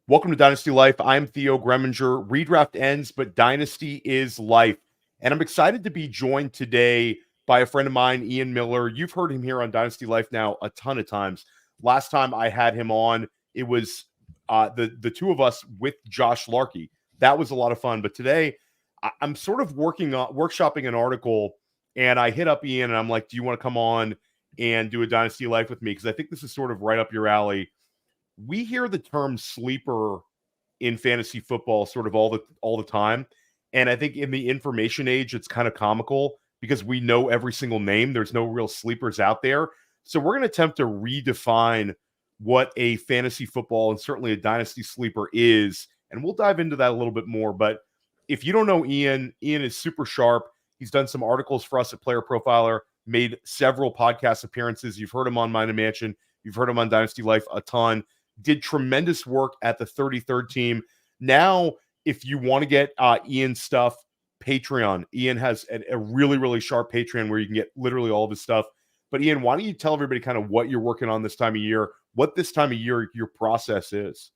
Welcome to Dynasty Life. I'm Theo Gremminger. Redraft ends, but Dynasty is life. And I'm excited to be joined today by a friend of mine, Ian Miller. You've heard him here on Dynasty Life now a ton of times. Last time I had him on, it was the two of us with Josh Larkey. That was a lot of fun. But today, I'm sort of workshopping an article, and I hit up Ian, and I'm like, do you want to come on and do a Dynasty Life with me? Because I think this is sort of right up your alley. We hear the term sleeper in fantasy football sort of all the time. And I think in the information age, it's kind of comical because we know every single name. There's no real sleepers out there. So we're going to attempt to redefine what a fantasy football and certainly a dynasty sleeper is. And we'll dive into that a little bit more. But if you don't know Ian, Ian is super sharp. He's done some articles for us at Player Profiler, made several podcast appearances. You've heard him on Mind and Mansion. You've heard him on Dynasty Life a ton. Did tremendous work at the 33rd team. Now, if you want to get Ian's stuff, Patreon. Ian has a really, really sharp Patreon where you can get literally all of his stuff. But Ian, why don't you tell everybody kind of what you're working on this time of year, what this time of year your process is?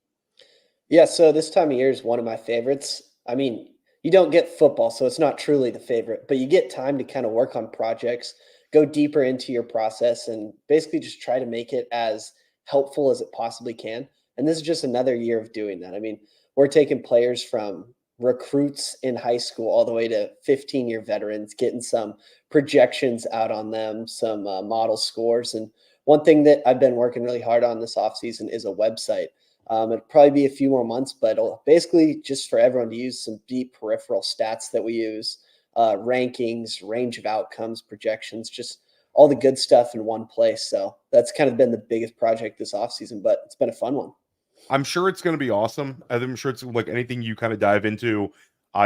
Yeah, so this time of year is one of my favorites. I mean, you don't get football, so it's not truly the favorite, but you get time to kind of work on projects, go deeper into your process, and basically just try to make it as helpful as it possibly can. And this is just another year of doing that. I mean, we're taking players from recruits in high school all the way to 15-year veterans, getting some projections out on them, some model scores. And one thing that I've been working really hard on this offseason is a website. It'll probably be a few more months, but it'll basically just for everyone to use some deep peripheral stats that we use, rankings, range of outcomes, projections, just all the good stuff in one place. So that's kind of been the biggest project this offseason, but it's been a fun one. I'm sure it's going to be awesome. I'm sure it's like anything you kind of dive into.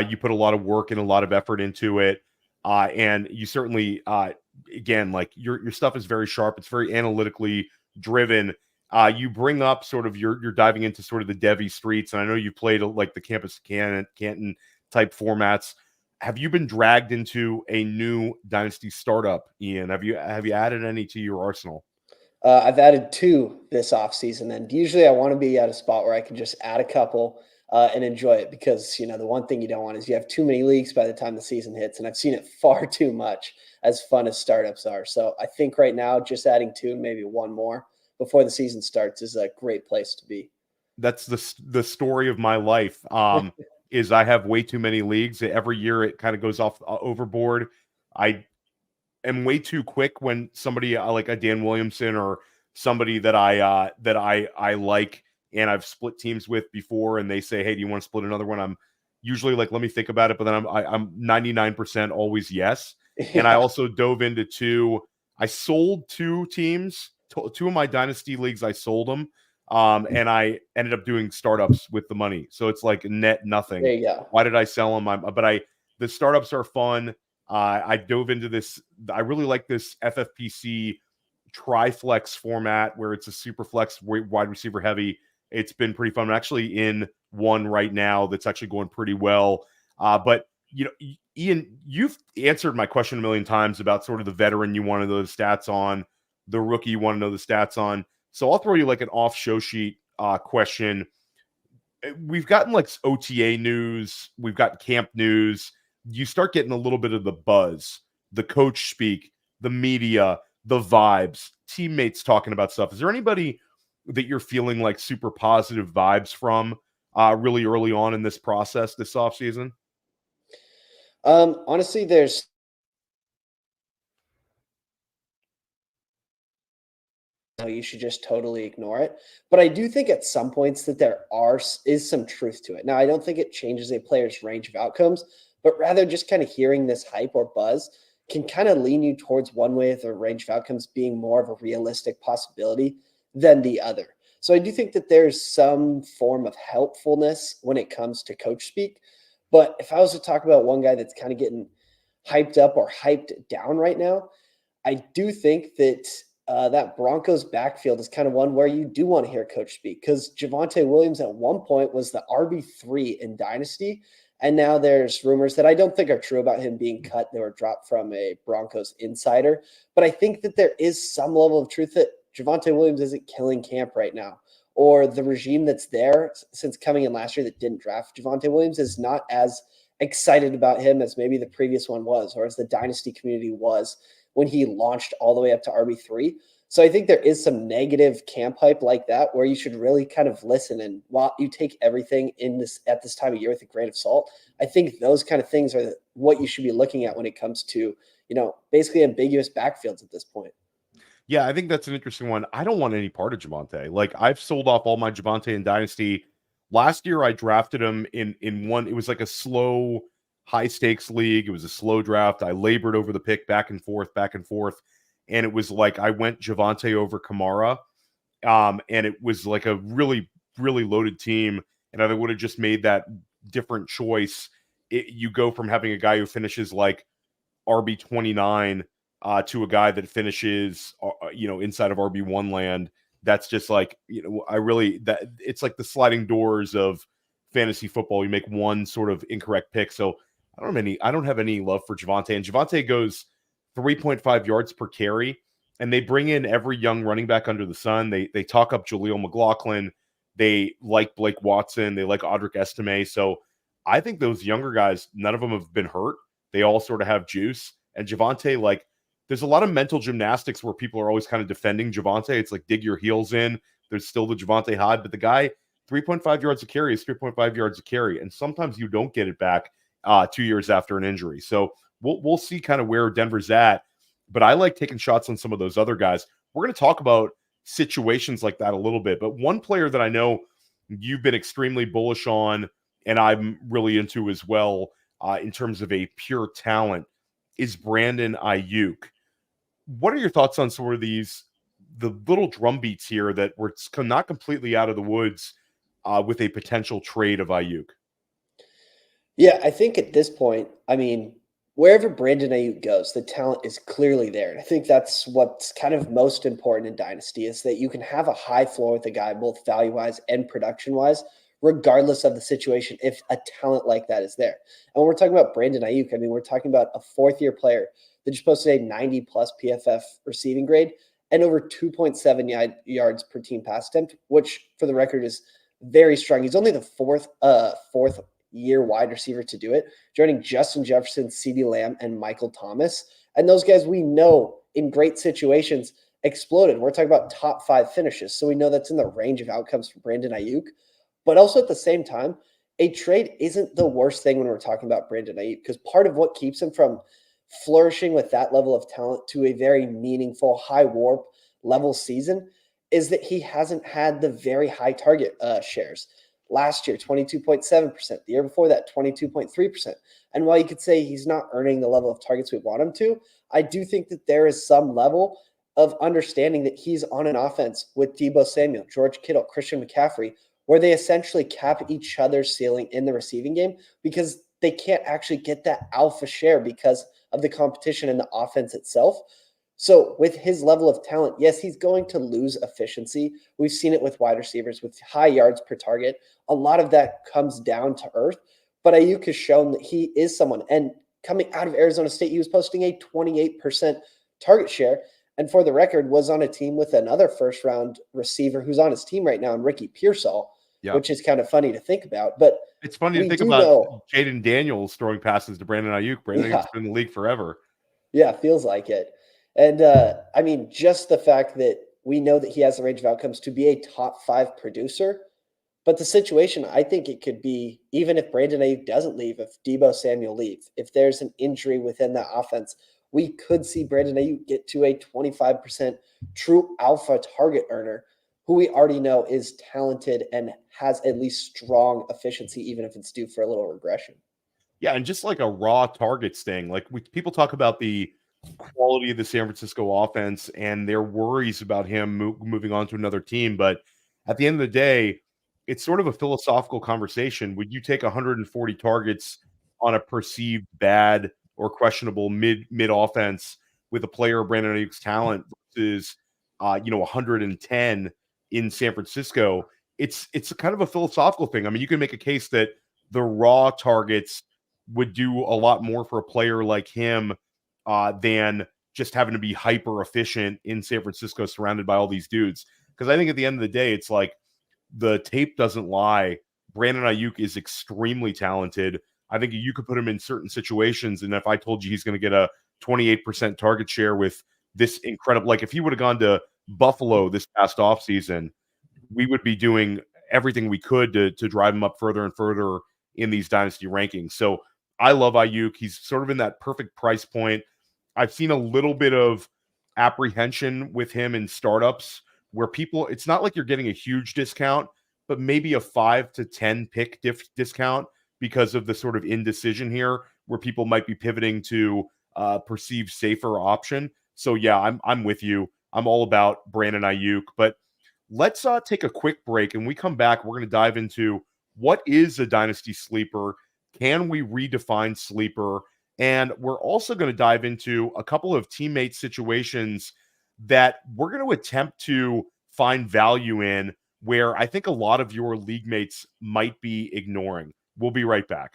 You put a lot of work and a lot of effort into it. And you certainly, again, like your stuff is very sharp. It's very analytically driven. You bring up sort of you're diving into sort of the Devy streets. And I know you played like the campus Canton type formats. Have you been dragged into a new dynasty startup, Ian? Have you added any to your arsenal? I've added 2 this offseason, and usually I want to be at a spot where I can just add a couple and enjoy it because, the one thing you don't want is you have too many leagues by the time the season hits, and I've seen it far too much as fun as startups are. So I think right now just adding 2 and maybe 1 more before the season starts is a great place to be. That's the story of my life. Is I have way too many leagues. Every year it kind of goes off overboard. I am way too quick when somebody like a Dan Williamson or somebody that I like and I've split teams with before, and they say, "Hey, do you want to split another one?" I'm usually like, "Let me think about it," but then I'm 99% always yes. Yeah. And I also dove into 2. I sold 2 teams, 2 of my dynasty leagues. I sold them. And I ended up doing startups with the money. So it's like net nothing. There you go. Why did I sell them? The startups are fun. I dove into this. I really like this FFPC triflex format where it's a super flex wide receiver heavy. It's been pretty fun. I'm actually in one right now that's actually going pretty well. But Ian, you've answered my question a million times about sort of the veteran you want to know the stats on, the rookie you want to know the stats on. So I'll throw you like an off show sheet question. We've gotten like OTA news. We've got camp news. You start getting a little bit of the buzz, the coach speak, the media, the vibes, teammates talking about stuff. Is there anybody that you're feeling like super positive vibes from really early on in this process this offseason? Honestly, there's you should just totally ignore it. But I do think at some points that there is some truth to it. Now, I don't think it changes a player's range of outcomes, but rather just kind of hearing this hype or buzz can kind of lean you towards one way of the range of outcomes being more of a realistic possibility than the other. So I do think that there's some form of helpfulness when it comes to coach speak. But if I was to talk about one guy that's kind of getting hyped up or hyped down right now, I do think that that Broncos backfield is kind of one where you do want to hear coach speak because Javonte Williams at one point was the RB3 in Dynasty. And now there's rumors that I don't think are true about him being cut. They were dropped from a Broncos insider. But I think that there is some level of truth that Javonte Williams isn't killing camp right now or the regime that's there since coming in last year that didn't draft Javonte Williams is not as excited about him as maybe the previous one was, or as the Dynasty community was when he launched all the way up to RB3. So I think there is some negative camp hype like that where you should really kind of listen. And while you take everything in this at this time of year with a grain of salt, I think those kind of things are what you should be looking at when it comes to, basically ambiguous backfields at this point. Yeah, I think that's an interesting one. I don't want any part of Javonte. Like, I've sold off all my Javonte in Dynasty. Last year, I drafted him in one. It was like a slow, high stakes league. It was a slow draft. I labored over the pick back and forth. And it was like I went Javonte over Kamara. And it was like a really, really loaded team. And I would have just made that different choice. You go from having a guy who finishes like RB29 to a guy that finishes, inside of RB1 land. That's just like, it's like the sliding doors of fantasy football. You make one sort of incorrect pick. So I don't have any love for Javonte. And Javonte goes 3.5 yards per carry. And they bring in every young running back under the sun. They talk up Jaleel McLaughlin. They like Blake Watson. They like Audric Estime. So I think those younger guys, none of them have been hurt. They all sort of have juice. And Javonte, like, there's a lot of mental gymnastics where people are always kind of defending Javonte. It's like dig your heels in. There's still the Javonte Hyde, but the guy, 3.5 yards a carry is 3.5 yards a carry. And sometimes you don't get it back 2 years after an injury. So we'll see kind of where Denver's at. But I like taking shots on some of those other guys. We're going to talk about situations like that a little bit. But one player that I know you've been extremely bullish on, and I'm really into as well in terms of a pure talent, is Brandon Ayuk. What are your thoughts on sort of the little drum beats here that we're not completely out of the woods with a potential trade of Ayuk? Yeah, I think at this point, wherever Brandon Ayuk goes, the talent is clearly there. And I think that's what's kind of most important in Dynasty is that you can have a high floor with a guy, both value-wise and production-wise, regardless of the situation, if a talent like that is there. And when we're talking about Brandon Ayuk, we're talking about a fourth-year player that just posted a 90-plus PFF receiving grade and over 2.7 yards per team pass attempt, which, for the record, is very strong. He's only the fourth year wide receiver to do it, joining Justin Jefferson, CeeDee Lamb, and Michael Thomas. And those guys we know in great situations exploded. We're talking about top 5 finishes. So we know that's in the range of outcomes for Brandon Ayuk. But also at the same time, a trade isn't the worst thing when we're talking about Brandon Ayuk, because part of what keeps him from flourishing with that level of talent to a very meaningful, high warp level season is that he hasn't had the very high target shares. Last year, 22.7%. The year before that, 22.3%. And while you could say he's not earning the level of targets we want him to, I do think that there is some level of understanding that he's on an offense with Deebo Samuel, George Kittle, Christian McCaffrey, where they essentially cap each other's ceiling in the receiving game because they can't actually get that alpha share because of the competition in the offense itself. So with his level of talent, yes, he's going to lose efficiency. We've seen it with wide receivers with high yards per target. A lot of that comes down to earth. But Ayuk has shown that he is someone. And coming out of Arizona State, he was posting a 28% target share. And for the record, was on a team with another first-round receiver who's on his team right now, and Ricky Pearsall, which is kind of funny to think about. But it's funny to think about Jaden Daniels throwing passes to Brandon Ayuk. Brandon Ayuk's been in the league forever. Yeah, feels like it. And just the fact that we know that he has the range of outcomes to be a top 5 producer. But the situation, I think it could be, even if Brandon Ayuk doesn't leave, if Deebo Samuel leaves, if there's an injury within that offense, we could see Brandon Ayuk get to a 25% true alpha target earner who we already know is talented and has at least strong efficiency, even if it's due for a little regression. Yeah, and just like a raw targets thing, like people talk about the quality of the San Francisco offense and their worries about him moving on to another team. But at the end of the day, it's sort of a philosophical conversation. Would you take 140 targets on a perceived bad or questionable mid offense with a player of Brandon Ayuk's talent versus 110 in San Francisco? It's kind of a philosophical thing. I mean, you can make a case that the raw targets would do a lot more for a player like him than just having to be hyper efficient in San Francisco surrounded by all these dudes. Because I think at the end of the day, it's like the tape doesn't lie. Brandon Ayuk is extremely talented. I think you could put him in certain situations, and if I told you he's going to get a 28% target share with this incredible, like if he would have gone to Buffalo this past offseason, we would be doing everything we could to drive him up further and further in these dynasty rankings. So I love Ayuk. He's sort of in that perfect price point. I've seen a little bit of apprehension with him in startups where people, it's not like you're getting a huge discount, but maybe a 5 to 10 pick discount because of the sort of indecision here where people might be pivoting to perceived safer option. So yeah, I'm with you. I'm all about Brandon Ayuk, but let's take a quick break. And we come back, we're going to dive into what is a dynasty sleeper? Can we redefine sleeper? And we're also going to dive into a couple of teammate situations that we're going to attempt to find value in where I think a lot of your league mates might be ignoring. We'll be right back.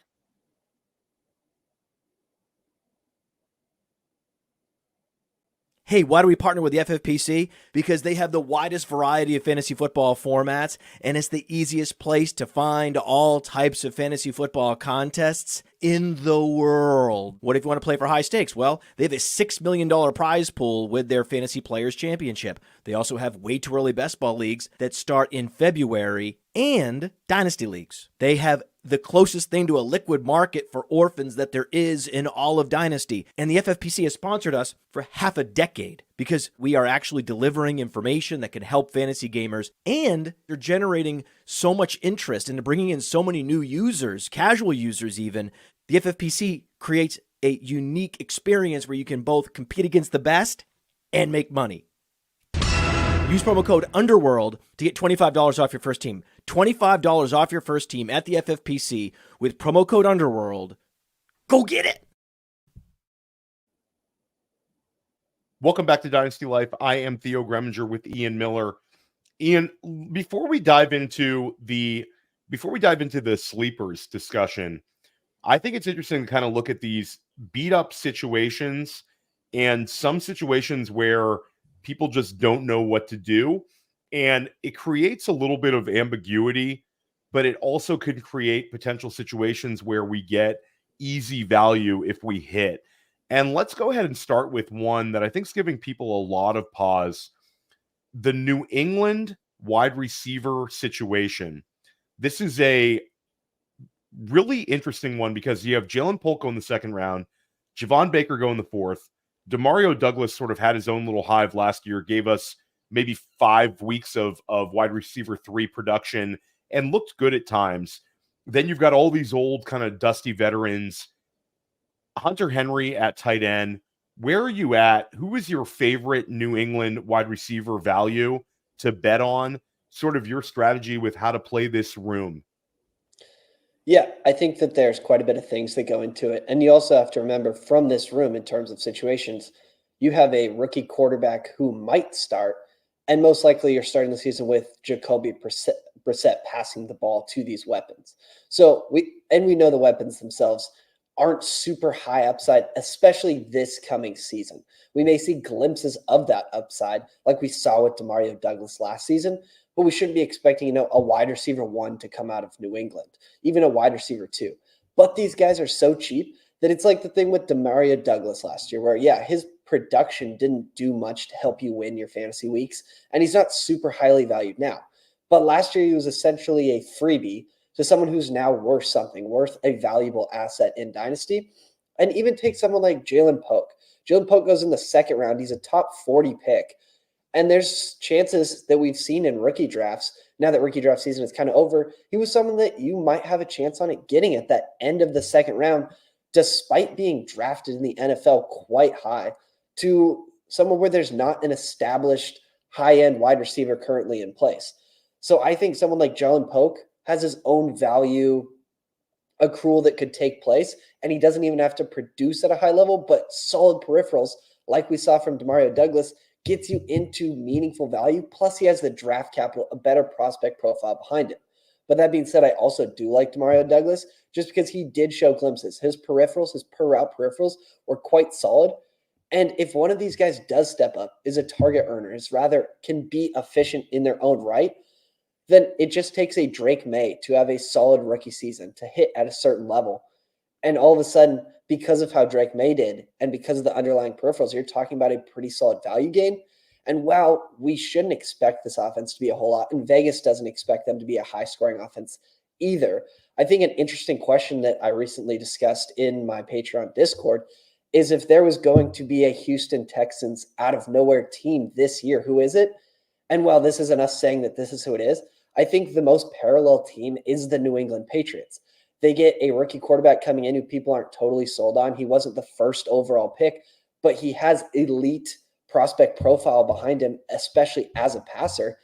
Hey, why do we partner with the FFPC? Because they have the widest variety of fantasy football formats, and it's the easiest place to find all types of fantasy football contests in the world. What if you want to play for high stakes? Well, they have a $6 million prize pool with their Fantasy Players Championship. They also have way too early best ball leagues that start in February and dynasty leagues. They have the closest thing to a liquid market for orphans that there is in all of Dynasty. And the FFPC has sponsored us for half a decade because we are actually delivering information that can help fantasy gamers, and they're generating so much interest and bringing in so many new users, casual users even. The FFPC creates a unique experience where you can both compete against the best and make money. Use promo code UNDERWORLD to get $25 off your first team. $25 off your first team at the FFPC with promo code UNDERWORLD. Go get it! Welcome back to Dynasty Life. I am Theo Gremminger with Ian Miller. Ian, before we dive into the sleepers discussion, I think it's interesting to kind of look at these beat up situations and some situations where people just don't know what to do. And it creates a little bit of ambiguity, but it also could create potential situations where we get easy value if we hit. And let's go ahead and start with one that I think is giving people a lot of pause. The New England wide receiver situation. This is a really interesting one because you have Jalen Polk in the second round, Javon Baker go in the fourth. Demario Douglas sort of had his own little hive last year, gave us maybe 5 weeks of wide receiver 3 production and looked good at times. Then you've got all these old kind of dusty veterans. Hunter Henry at tight end. Where are you at? Who is your favorite New England wide receiver value to bet on? Sort of your strategy with how to play this room. Yeah, I think that there's quite a bit of things that go into it. And you also have to remember from this room in terms of situations, you have a rookie quarterback who might start, and most likely you're starting the season with Jacoby Brissett passing the ball to these weapons. So we know the weapons themselves aren't super high upside, especially this coming season. We may see glimpses of that upside like we saw with Demario Douglas last season, but we shouldn't be expecting, a wide receiver 1 to come out of New England, even a wide receiver 2. But these guys are so cheap that it's like the thing with Demario Douglas last year where, yeah, his production didn't do much to help you win your fantasy weeks, and he's not super highly valued now. But last year he was essentially a freebie to someone who's now worth something, worth a valuable asset in Dynasty. And even take someone like Jalen Polk. Jalen Polk goes in the second round. He's a top 40 pick. And there's chances that we've seen in rookie drafts, now that rookie draft season is kind of over, he was someone that you might have a chance on it getting at that end of the second round, despite being drafted in the NFL quite high, to someone where there's not an established high-end wide receiver currently in place. So I think someone like Jalen Polk has his own value accrual that could take place, and he doesn't even have to produce at a high level, but solid peripherals, like we saw from Demario Douglas, gets you into meaningful value. Plus, he has the draft capital, a better prospect profile behind him. But that being said, I also do like Demario Douglas just because he did show glimpses. His peripherals, his per route peripherals were quite solid. And if one of these guys does step up, is a target earner, is rather can be efficient in their own right, then it just takes a Drake Maye to have a solid rookie season to hit at a certain level. And all of a sudden, because of how Drake Maye did and because of the underlying peripherals, you're talking about a pretty solid value gain. And while we shouldn't expect this offense to be a whole lot, and Vegas doesn't expect them to be a high scoring offense either, I think an interesting question that I recently discussed in my Patreon Discord is if there was going to be a Houston Texans out of nowhere team this year, who is it? And while this isn't us saying that this is who it is, I think the most parallel team is the New England Patriots. They get a rookie quarterback coming in who people aren't totally sold on. He wasn't the first overall pick, but he has elite prospect profile behind him, especially as a passer.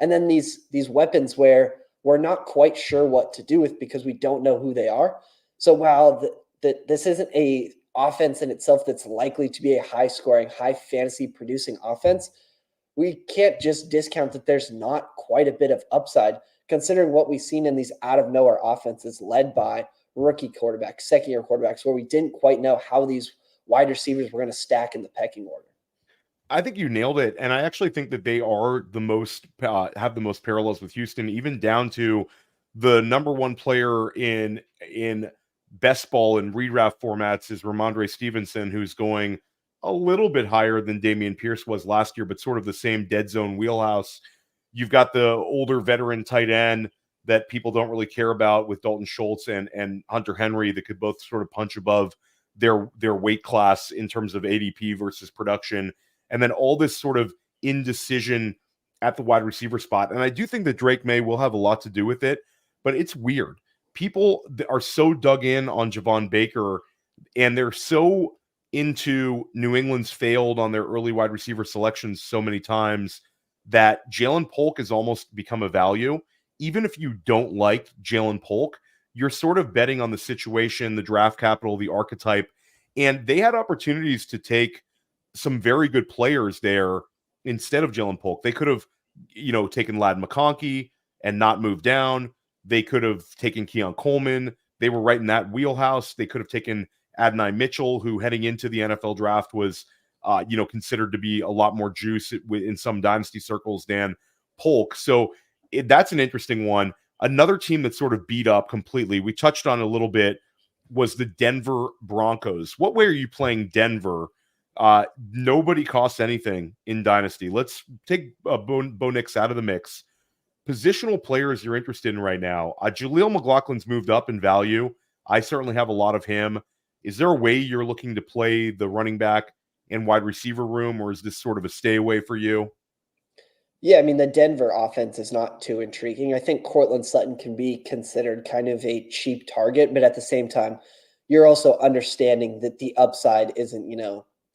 And then these weapons where we're not quite sure what to do with because we don't know who they are. So while this isn't a offense in itself that's likely to be a high scoring, high fantasy producing offense, we can't just discount that there's not quite a bit of upside considering what we've seen in these out of nowhere offenses led by rookie quarterbacks, second year quarterbacks, where we didn't quite know how these wide receivers were going to stack in the pecking order. I think you nailed it. And I actually think that they are the most, have the most parallels with Houston, even down to the number one player in best ball and redraft formats is Ramondre Stevenson, who's going a little bit higher than Dameon Pierce was last year, but sort of the same dead zone wheelhouse. You've got the older veteran tight end that people don't really care about with Dalton Schultz and Hunter Henry that could both sort of punch above their weight class in terms of ADP versus production. And then all this sort of indecision at the wide receiver spot. And I do think that Drake Maye will have a lot to do with it, but it's weird. People are so dug in on Javon Baker, and they're so into New England's failed on their early wide receiver selections so many times that Jalen Polk has almost become a value. Even if you don't like Jalen Polk, you're sort of betting on the situation, the draft capital, the archetype, and they had opportunities to take some very good players there instead of Jalen Polk. They could have, taken Ladd McConkey and not moved down. They could have taken Keon Coleman. They were right in that wheelhouse. They could have taken Adonai Mitchell, who heading into the NFL draft was, considered to be a lot more juice in some dynasty circles than Polk. So that's an interesting one. Another team that's sort of beat up completely, we touched on a little bit, was the Denver Broncos. What way are you playing Denver? Nobody costs anything in Dynasty. Let's take Bo Nix out of the mix. Positional players you're interested in right now. Jaleel McLaughlin's moved up in value. I certainly have a lot of him. Is there a way you're looking to play the running back and wide receiver room, or is this sort of a stay away for you? Yeah, I mean, the Denver offense is not too intriguing. I think Cortland Sutton can be considered kind of a cheap target, but at the same time, you're also understanding that the upside isn't,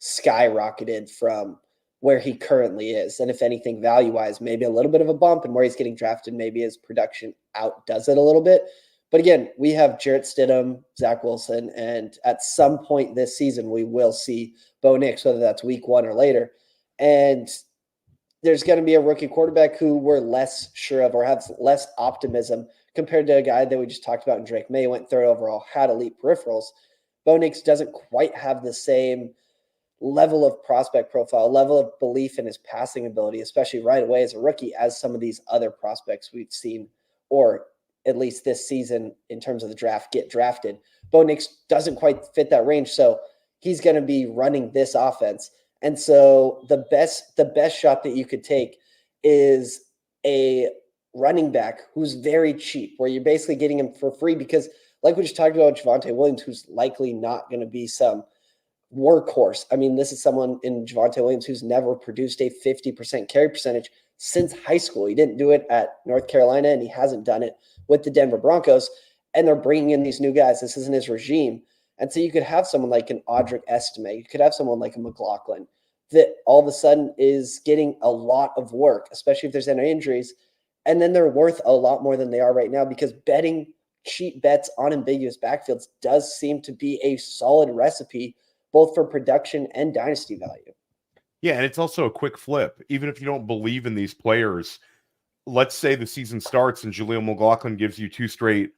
skyrocketed from where he currently is. And if anything, value-wise, maybe a little bit of a bump, and where he's getting drafted, maybe his production outdoes it a little bit. But again, we have Jarrett Stidham, Zach Wilson, and at some point this season, we will see Bo Nix, whether that's week 1 or later. And there's going to be a rookie quarterback who we're less sure of or has less optimism compared to a guy that we just talked about in Drake Maye, went third overall, had elite peripherals. Bo Nix doesn't quite have the same level of prospect profile, level of belief in his passing ability, especially right away as a rookie, as some of these other prospects we've seen, or at least this season in terms of the draft, get drafted. Bo Nix doesn't quite fit that range, so he's going to be running this offense. And so the best shot that you could take is a running back who's very cheap, where you're basically getting him for free because, like we just talked about Javonte Williams, who's likely not going to be some workhorse. I mean, this is someone in Javonte Williams who's never produced a 50% carry percentage since high school. He didn't do it at North Carolina, and he hasn't done it with the Denver Broncos. And they're bringing in these new guys. This isn't his regime. And so you could have someone like an Audric Estime. You could have someone like a McLaughlin that all of a sudden is getting a lot of work, especially if there's any injuries. And then they're worth a lot more than they are right now because betting cheap bets on ambiguous backfields does seem to be a solid recipe, both for production and dynasty value. Yeah, and it's also a quick flip. Even if you don't believe in these players, let's say the season starts and Jaleel McLaughlin gives you 2 straight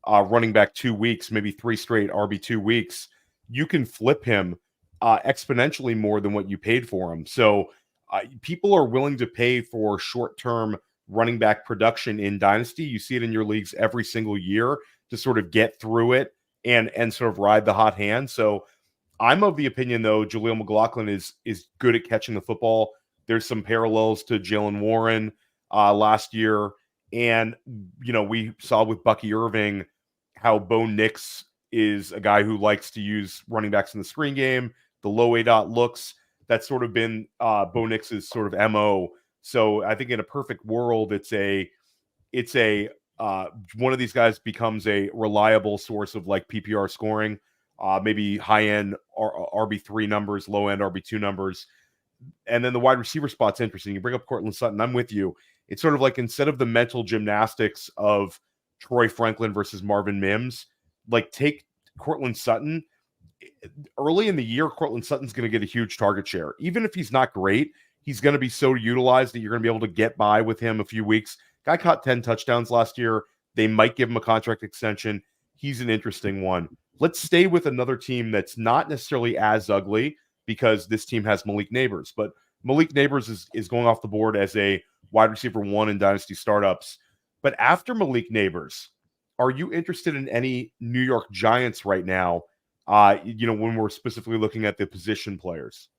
running back 2 weeks, maybe 3 straight RB 2 weeks, you can flip him exponentially more than what you paid for him. So people are willing to pay for short-term running back production in Dynasty. You see it in your leagues every single year to sort of get through it and sort of ride the hot hand. So I'm of the opinion, though, Jaleel McLaughlin is good at catching the football. There's some parallels to Jaylen Warren last year. And, we saw with Bucky Irving how Bo Nix is a guy who likes to use running backs in the screen game, the low A-dot looks. That's sort of been Bo Nix's sort of MO. So I think in a perfect world, it's a one of these guys becomes a reliable source of like PPR scoring, maybe high-end RB3 numbers, low-end RB2 numbers. And then the wide receiver spot's interesting. You bring up Cortland Sutton. I'm with you. It's sort of like instead of the mental gymnastics of Troy Franklin versus Marvin Mims, like take Cortland Sutton. Early in the year, Cortland Sutton's going to get a huge target share. Even if he's not great, he's going to be so utilized that you're going to be able to get by with him a few weeks. Guy caught 10 touchdowns last year. They might give him a contract extension. He's an interesting one. Let's stay with another team that's not necessarily as ugly because this team has Malik Nabers. But Malik Nabers is going off the board as a wide receiver 1 in Dynasty startups. But after Malik Nabers, are you interested in any New York Giants right now, when we're specifically looking at the position players?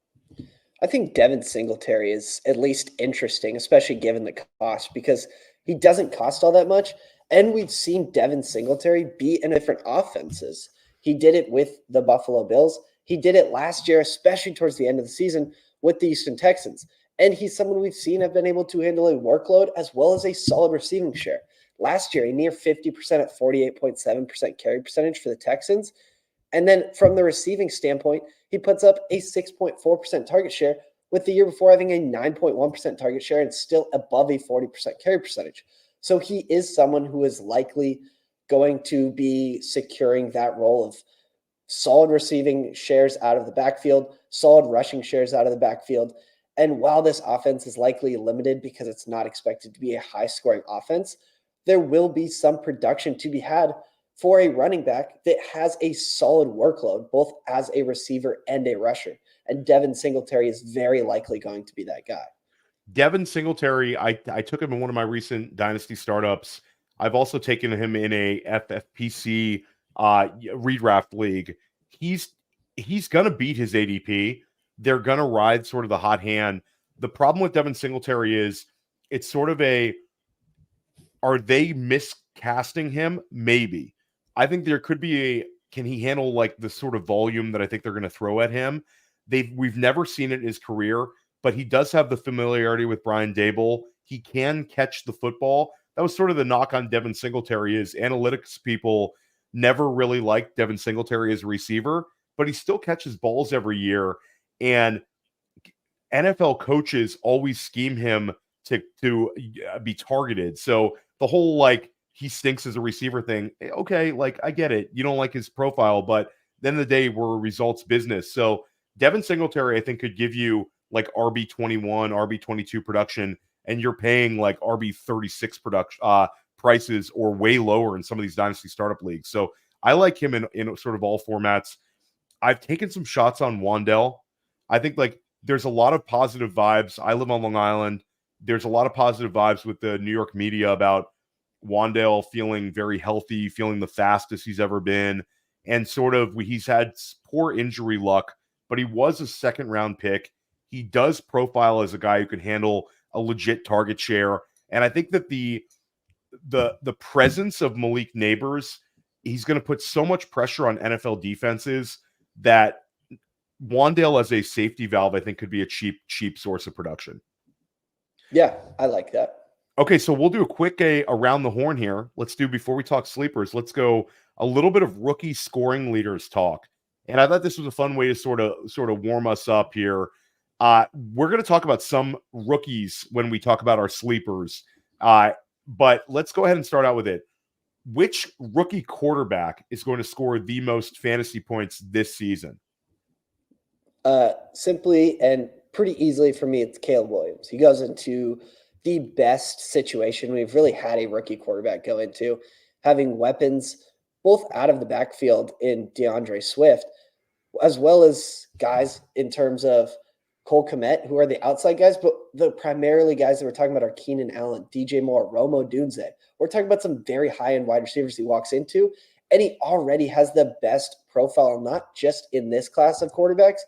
I think Devin Singletary is at least interesting, especially given the cost, because he doesn't cost all that much. And we've seen Devin Singletary be in different offenses. He did it with the Buffalo Bills. He did it last year, especially towards the end of the season with the Houston Texans. And he's someone we've seen have been able to handle a workload as well as a solid receiving share. Last year, a near 50% at 48.7% carry percentage for the Texans. And then from the receiving standpoint, he puts up a 6.4% target share, with the year before having a 9.1% target share and still above a 40% carry percentage. So he is someone who is likely going to be securing that role of solid receiving shares out of the backfield, solid rushing shares out of the backfield. And while this offense is likely limited because it's not expected to be a high-scoring offense, there will be some production to be had for a running back that has a solid workload, both as a receiver and a rusher. And Devin Singletary is very likely going to be that guy. Devin Singletary, I took him in one of my recent Dynasty startups. I've also taken him in a FFPC redraft league. He's going to beat his ADP. They're going to ride sort of the hot hand. The problem with Devin Singletary is it's sort of are they miscasting him? Maybe. I think there could be can he handle like the sort of volume that I think they're going to throw at him? We've never seen it in his career, but he does have the familiarity with Brian Daboll. He can catch the football. That was sort of the knock on Devin Singletary is analytics people never really liked Devin Singletary as a receiver, but he still catches balls every year. And NFL coaches always scheme him to be targeted. So the whole he stinks as a receiver thing, okay, I get it. You don't like his profile, but at the end of the day, we're a results business. So Devin Singletary, I think, could give you RB21, RB22 production, and you're paying RB36 production prices or way lower in some of these Dynasty startup leagues. So I like him in sort of all formats. I've taken some shots on Wandell. I think there's a lot of positive vibes. I live on Long Island. There's a lot of positive vibes with the New York media about Wandell feeling very healthy, feeling the fastest he's ever been. And sort of he's had poor injury luck, but he was a second-round pick. He does profile as a guy who can handle a legit target share. And I think that the presence of Malik Nabers, he's going to put so much pressure on NFL defenses that Wandell as a safety valve, I think, could be a cheap source of production. Yeah, I like that. Okay, so we'll do a quick around the horn here. Let's do, before we talk sleepers, let's go a little bit of rookie scoring leaders talk. And I thought this was a fun way to sort of warm us up here. We're going to talk about some rookies when we talk about our sleepers. But let's go ahead and start out with it. Which rookie quarterback is going to score the most fantasy points this season? Simply and pretty easily for me, it's Caleb Williams. He goes into the best situation we've really had a rookie quarterback go into, having weapons both out of the backfield in DeAndre Swift, as well as guys in terms of Cole Kmet, who are the outside guys, but the primarily guys that we're talking about are Keenan Allen, DJ Moore, Romo Dunze. We're talking about some very high-end wide receivers he walks into, and he already has the best profile, not just in this class of quarterbacks,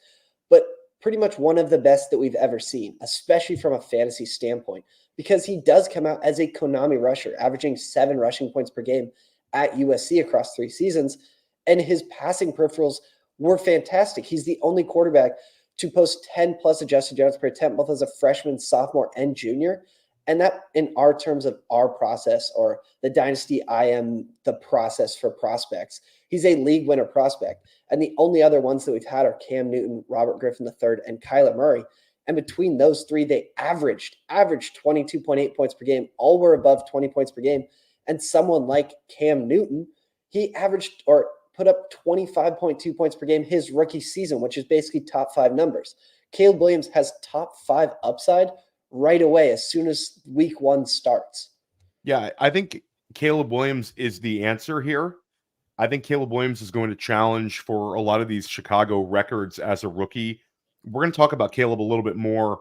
but pretty much one of the best that we've ever seen, especially from a fantasy standpoint, because he does come out as a Konami rusher, averaging 7 rushing points per game at USC across 3 seasons, and his passing peripherals were fantastic. He's the only quarterback to post 10-plus adjusted yards per attempt, both as a freshman, sophomore, and junior. And that, in our terms of our process, or the Dynasty, I am the process for prospects. He's a league winner prospect. And the only other ones that we've had are Cam Newton, Robert Griffin III, and Kyler Murray. And between those 3, they averaged 22.8 points per game. All were above 20 points per game. And someone like Cam Newton, he averaged or put up 25.2 points per game his rookie season, which is basically top 5 numbers. Caleb Williams has top 5 upside right away as soon as week 1 starts. Yeah, I think Caleb Williams is the answer here. I think Caleb Williams is going to challenge for a lot of these Chicago records as a rookie. We're going to talk about Caleb a little bit more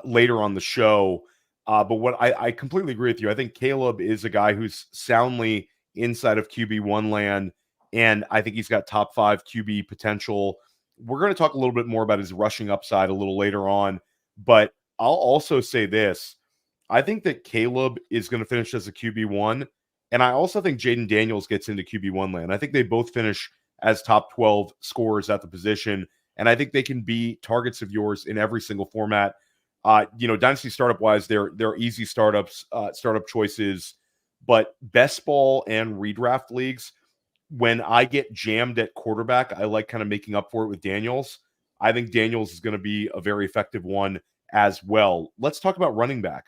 later on the show. But what I completely agree with you. I think Caleb is a guy who's soundly inside of QB1 land, and I think he's got top 5 QB potential. We're going to talk a little bit more about his rushing upside a little later on, but I'll also say this. I think that Caleb is going to finish as a QB1, and I also think Jayden Daniels gets into QB1 land. I think they both finish as top 12 scorers at the position, and I think they can be targets of yours in every single format. Dynasty startup-wise, they're easy startup choices, but best ball and redraft leagues, when I get jammed at quarterback, I like kind of making up for it with Daniels. I think Daniels is going to be a very effective one as well. Let's talk about running back.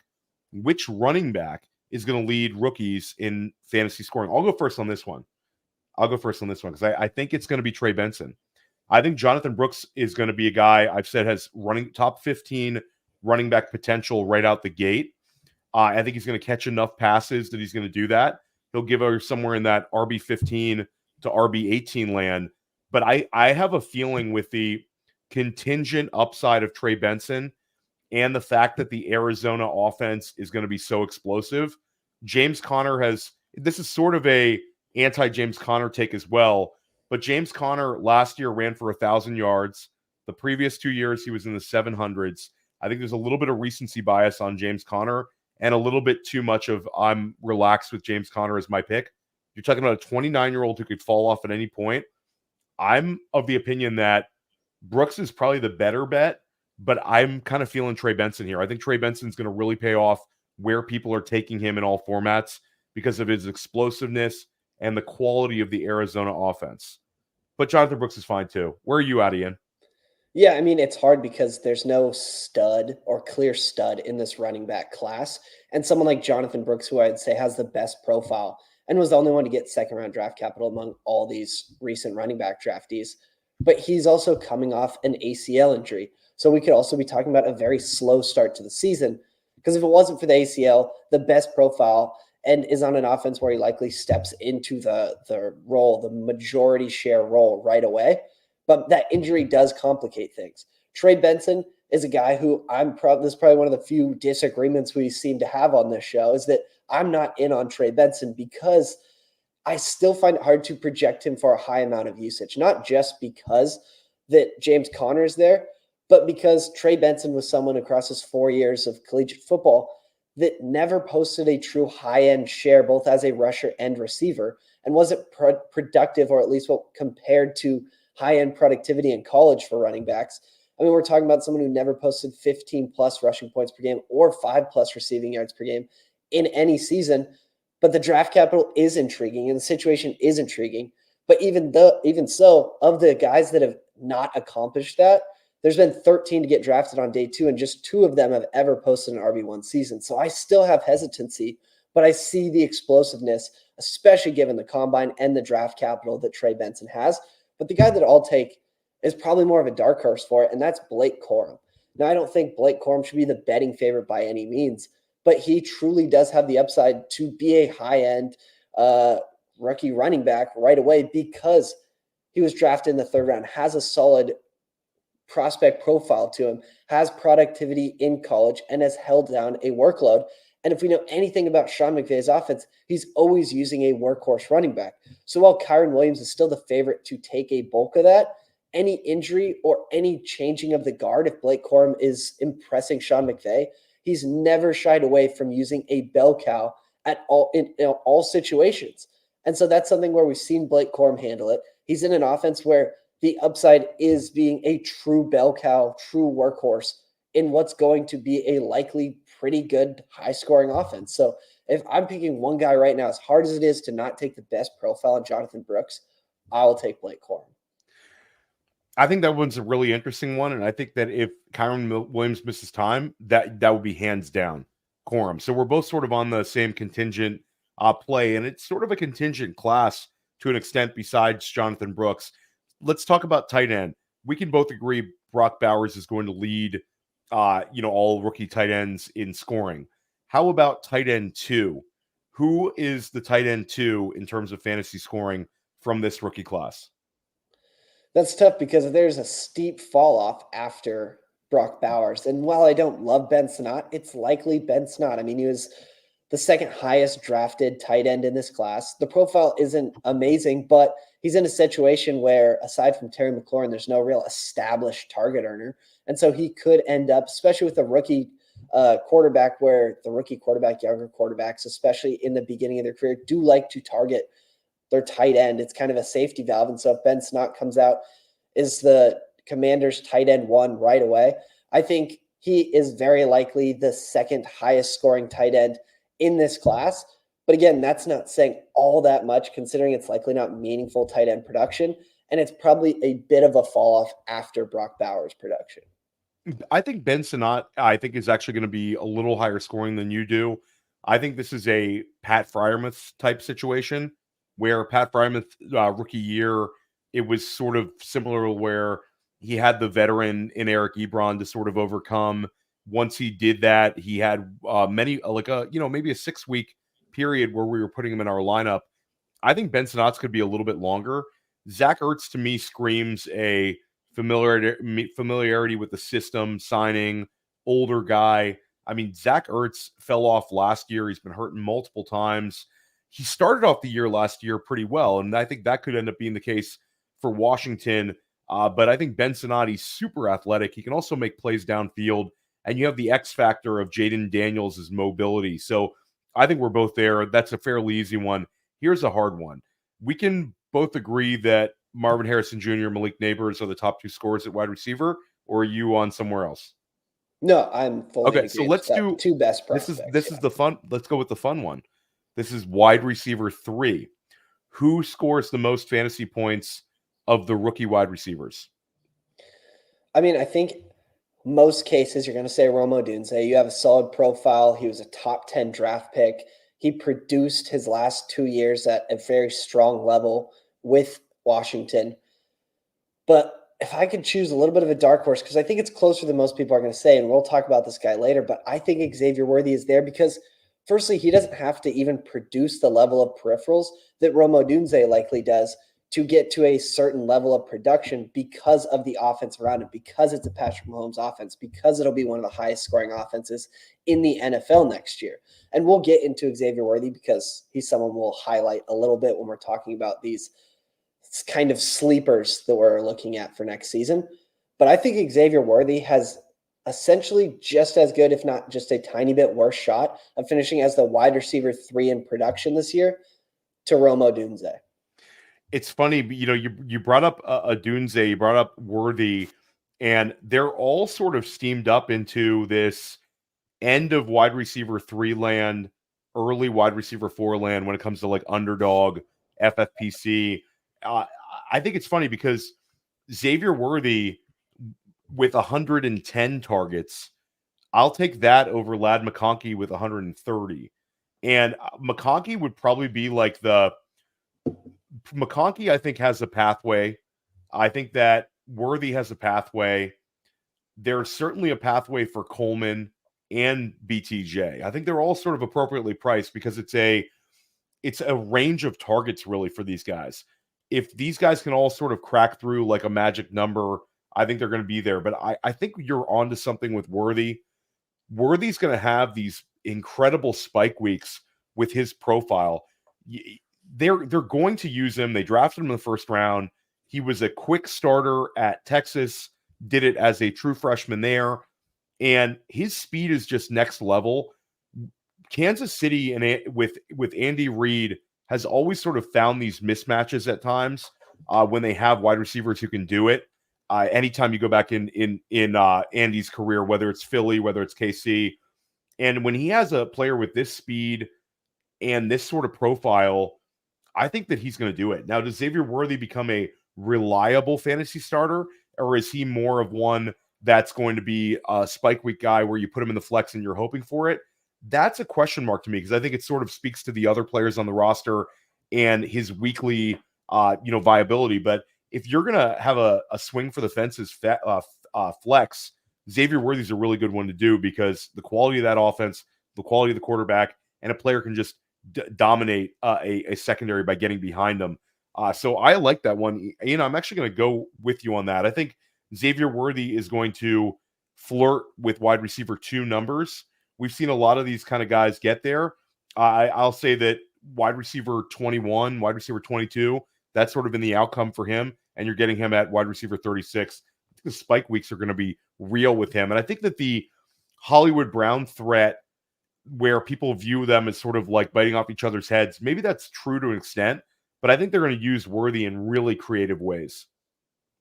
Which running back is going to lead rookies in fantasy scoring? I'll go first on this one because I think it's going to be Trey Benson. I think Jonathon Brooks is going to be a guy I've said has running top 15 running back potential right out the gate. I think he's going to catch enough passes that he's going to do that. He'll give her somewhere in that RB 15 to RB 18 land. But I have a feeling with the contingent upside of Trey Benson and the fact that the Arizona offense is going to be so explosive, James Conner this is sort of a anti-James Conner take as well, but James Conner last year ran for 1,000 yards. The previous 2 years, he was in the 700s. I think there's a little bit of recency bias on James Conner and a little bit too much of I'm relaxed with James Conner as my pick. You're talking about a 29-year-old who could fall off at any point. I'm of the opinion that Brooks is probably the better bet, but I'm kind of feeling Trey Benson here. I think Trey Benson's going to really pay off where people are taking him in all formats because of his explosiveness and the quality of the Arizona offense. But Jonathon Brooks is fine too. Where are you at, Ian? Yeah, I mean, it's hard because there's no stud or clear stud in this running back class. And someone like Jonathon Brooks, who I'd say has the best profile and was the only one to get second-round draft capital among all these recent running back draftees. But he's also coming off an ACL injury. So we could also be talking about a very slow start to the season, because if it wasn't for the ACL, the best profile, and is on an offense where he likely steps into the role, the majority share role right away. But that injury does complicate things. Trey Benson is a guy who this is probably one of the few disagreements we seem to have on this show, is that I'm not in on Trey Benson because I still find it hard to project him for a high amount of usage, not just because that James Conner is there, but because Trey Benson was someone across his 4 years of collegiate football that never posted a true high-end share, both as a rusher and receiver, and wasn't productive, or at least what compared to high-end productivity in college for running backs. I mean, we're talking about someone who never posted 15-plus rushing points per game or 5-plus receiving yards per game in any season. But the draft capital is intriguing, and the situation is intriguing. But even so, of the guys that have not accomplished that, there's been 13 to get drafted on day 2, and just 2 of them have ever posted an RB1 season. So I still have hesitancy, but I see the explosiveness, especially given the combine and the draft capital that Trey Benson has. But the guy that I'll take is probably more of a dark horse for it, and that's Blake Corum. Now, I don't think Blake Corum should be the betting favorite by any means, but he truly does have the upside to be a high-end rookie running back right away because he was drafted in the 3rd round, has a solid prospect profile to him, has productivity in college, and has held down a workload. And if we know anything about Sean McVay's offense, he's always using a workhorse running back. So while Kyron Williams is still the favorite to take a bulk of that, any injury or any changing of the guard, if Blake Corum is impressing Sean McVay, he's never shied away from using a bell cow at all in all situations. And so that's something where we've seen Blake Corum handle it. He's in an offense where the upside is being a true bell cow, true workhorse in what's going to be a likely pretty good high-scoring offense. So if I'm picking one guy right now, as hard as it is to not take the best profile on Jonathon Brooks, I will take Blake Corum. I think that one's a really interesting one, and I think that if Kyron Williams misses time, that would be hands down Corum. So we're both sort of on the same contingent play, and it's sort of a contingent class to an extent besides Jonathon Brooks. Let's talk about tight end. We can both agree Brock Bowers is going to lead all rookie tight ends in scoring. How about tight end 2? Who is the tight end 2 in terms of fantasy scoring from this rookie class? That's tough because there's a steep fall off after Brock Bowers. And while I don't love Benson, it's likely Benson. I mean, he was the second highest drafted tight end in this class. The profile isn't amazing, but he's in a situation where, aside from Terry McLaurin, there's no real established target earner. And so he could end up, especially with a rookie quarterback, where the rookie quarterback, younger quarterbacks, especially in the beginning of their career, do like to target their tight end. It's kind of a safety valve. And so if Ben Snott comes out, is the Commanders tight end 1 right away, I think he is very likely the second highest scoring tight end in this class. But again, that's not saying all that much, considering it's likely not meaningful tight end production. And it's probably a bit of a fall off after Brock Bowers' production. I think Ben Sinnott, is actually going to be a little higher scoring than you do. I think this is a Pat Freiermuth type situation where Pat Freiermuth rookie year, it was sort of similar where he had the veteran in Eric Ebron to sort of overcome. Once he did that, he had maybe a 6-week period where we were putting him in our lineup. I think Ben Sinnott's could be a little bit longer. Zach Ertz to me screams a familiarity with the system, signing, older guy. I mean, Zach Ertz fell off last year. He's been hurting multiple times. He started off the year last year pretty well, and I think that could end up being the case for Washington. But I think Ben Sinnotti's super athletic. He can also make plays downfield, and you have the X factor of Jaden Daniels' mobility. So I think we're both there. That's a fairly easy one. Here's a hard one. We can both agree that Marvin Harrison Jr., Malik Nabers are the top 2 scorers at wide receiver, or are you on somewhere else? No, I'm fully okay. So let's do 2 best prospects. This is the fun. Let's go with the fun one. This is wide receiver 3. Who scores the most fantasy points of the rookie wide receivers? I mean, I think most cases you're going to say Rome Odunze. You have a solid profile. He was a top 10 draft pick. He produced his last 2 years at a very strong level with Washington. But if I could choose a little bit of a dark horse, because I think it's closer than most people are going to say, and we'll talk about this guy later, but I think Xavier Worthy is there because, firstly, he doesn't have to even produce the level of peripherals that Rome Odunze likely does to get to a certain level of production because of the offense around him, because it's a Patrick Mahomes offense, because it'll be one of the highest scoring offenses in the NFL next year. And we'll get into Xavier Worthy because he's someone we'll highlight a little bit when we're talking about these kind of sleepers that we're looking at for next season. But I think Xavier Worthy has essentially just as good, if not just a tiny bit worse shot of finishing as the wide receiver 3 in production this year to Rome Odunze. It's funny, you brought up Odunze, you brought up Worthy, and they're all sort of steamed up into this end of wide receiver 3 land, early wide receiver 4 land when it comes to like underdog, FFPC. I think it's funny because Xavier Worthy with 110 targets, I'll take that over Ladd McConkey with 130. And McConkey would probably be like McConkey, I think, has a pathway. I think that Worthy has a pathway. There's certainly a pathway for Coleman and BTJ. I think they're all sort of appropriately priced because it's a range of targets really for these guys. If these guys can all sort of crack through like a magic number I think they're going to be there. But I think you're onto something with Worthy. Worthy's going to have these incredible spike weeks with his profile. They're going to use him. They drafted him in the first round. He was a quick starter at Texas, did it as a true freshman there, and his speed is just next level. Kansas City and with Andy Reid has always sort of found these mismatches at times when they have wide receivers who can do it. Anytime you go back in Andy's career, whether it's Philly, whether it's KC, and when he has a player with this speed and this sort of profile, I think that he's going to do it. Now, does Xavier Worthy become a reliable fantasy starter, or is he more of one that's going to be a spike week guy where you put him in the flex and you're hoping for it? That's a question mark to me, because I think it sort of speaks to the other players on the roster and his weekly, viability. But if you're going to have a swing for the fences flex, Xavier Worthy's a really good one to do, because the quality of that offense, the quality of the quarterback, and a player can just dominate a secondary by getting behind them. So I like that one. I'm actually going to go with you on that. I think Xavier Worthy is going to flirt with wide receiver 2 numbers. We've seen a lot of these kind of guys get there. I'll say that wide receiver 21, wide receiver 22, that's sort of been the outcome for him, and you're getting him at wide receiver 36. I think the spike weeks are going to be real with him. And I think that the Hollywood Brown threat, where people view them as sort of like biting off each other's heads, maybe that's true to an extent, but I think they're going to use Worthy in really creative ways.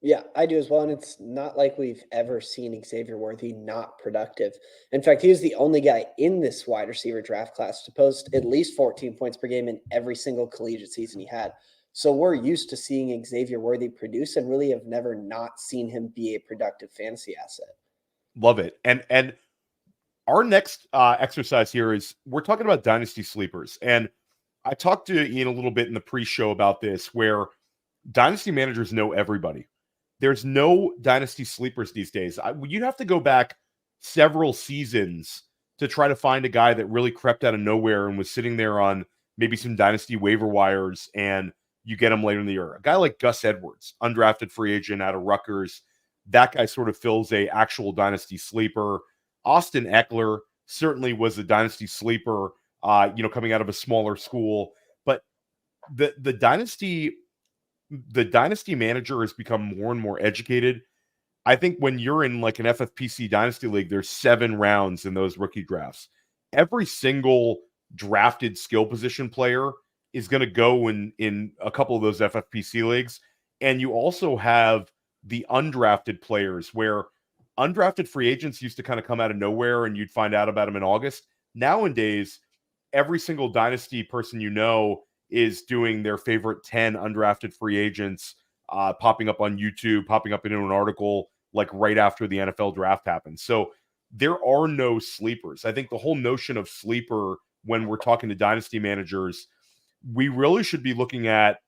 Yeah, I do as well. And it's not like we've ever seen Xavier Worthy not productive. In fact, he was the only guy in this wide receiver draft class to post at least 14 points per game in every single collegiate season he had. So we're used to seeing Xavier Worthy produce, and really have never not seen him be a productive fantasy asset. Love it. And our next exercise here is we're talking about Dynasty Sleepers. And I talked to Ian a little bit in the pre-show about this, where Dynasty managers know everybody. There's no Dynasty Sleepers these days. You'd have to go back several seasons to try to find a guy that really crept out of nowhere and was sitting there on maybe some Dynasty waiver wires, and you get him later in the year. A guy like Gus Edwards, undrafted free agent out of Rutgers, that guy sort of fills a actual Dynasty sleeper. Austin Eckler certainly was a Dynasty sleeper, coming out of a smaller school. But the Dynasty manager has become more and more educated. I think when you're in like an FFPC Dynasty League, there's 7 rounds in those rookie drafts. Every single drafted skill position player is going to go in a couple of those FFPC leagues. And you also have the undrafted players, where undrafted free agents used to kind of come out of nowhere and you'd find out about them in August. Nowadays, every single Dynasty person is doing their favorite 10 undrafted free agents, popping up on YouTube, popping up into an article like right after the NFL draft happens. So there are no sleepers. I think the whole notion of sleeper, when we're talking to Dynasty managers, we really should be looking at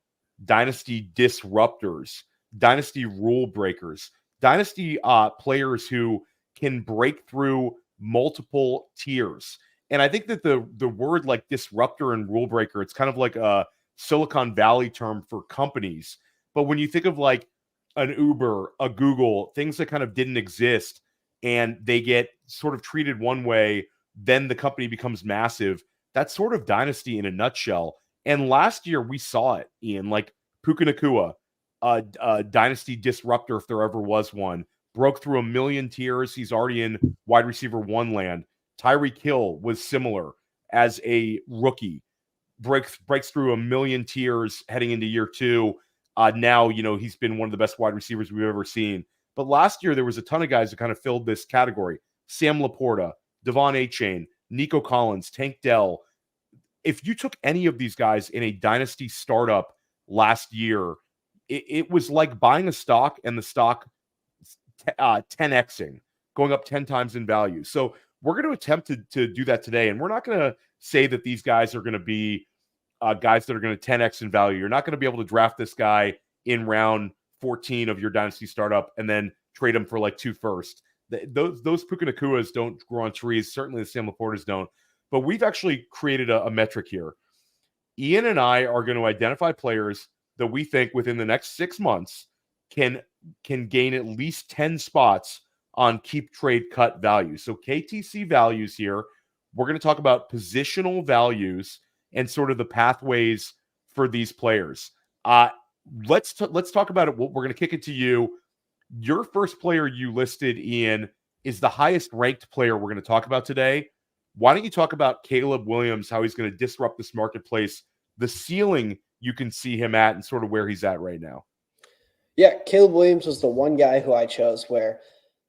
Dynasty disruptors, Dynasty rule breakers, Dynasty players who can break through multiple tiers. And I think that the word like disruptor and rule breaker, it's kind of like a Silicon Valley term for companies. But when you think of like an Uber, a Google, things that kind of didn't exist, and they get sort of treated one way, then the company becomes massive. That's sort of Dynasty in a nutshell. And last year we saw it, Ian, like Puka Nacua, a Dynasty disruptor, if there ever was one, broke through 1 million tiers. He's already in wide receiver 1 land. Tyreek Hill was similar as a rookie, breaks through 1 million tiers heading into year 2. Now, he's been one of the best wide receivers we've ever seen. But last year, there was a ton of guys who kind of filled this category. Sam Laporta, Devon Achane, Nico Collins, Tank Dell. If you took any of these guys in a Dynasty startup last year, it was like buying a stock and the stock 10xing, going up 10 times in value. So we're going to attempt to do that today. And we're not going to say that these guys are going to be guys that are going to 10x in value. You're not going to be able to draft this guy in round 14 of your Dynasty startup and then trade him for like 2 firsts. Those Puka Nacuas don't grow on trees. Certainly the Sam Laportas don't. But we've actually created a metric here. Ian and I are going to identify players that we think within the next 6 months can gain at least 10 spots on keep trade cut value. So KTC values here. We're going to talk about positional values and sort of the pathways for these players. Let's talk about it. We're going to kick it to you. Your first player you listed, Ian, is the highest ranked player we're going to talk about today. Why don't you talk about Caleb Williams, how he's going to disrupt this marketplace, the ceiling you can see him at, and sort of where he's at right now? Yeah, Caleb Williams was the one guy who I chose where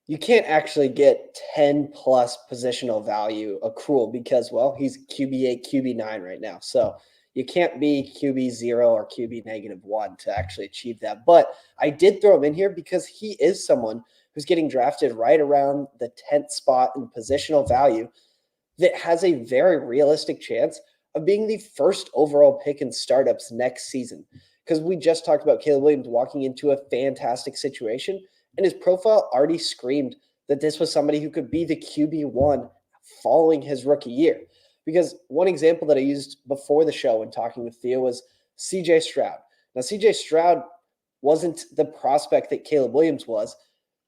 you can't actually get 10 plus positional value accrual because, well, he's QB8, QB9 right now. So you can't be QB0 or QB-1 to actually achieve that. But I did throw him in here because he is someone who's getting drafted right around the 10th spot in positional value that has a very realistic chance of being the first overall pick in startups next season. Because we just talked about Caleb Williams walking into a fantastic situation, and his profile already screamed that this was somebody who could be the QB1 following his rookie year. Because one example that I used before the show when talking with Theo was CJ Stroud. Now, CJ Stroud wasn't the prospect that Caleb Williams was,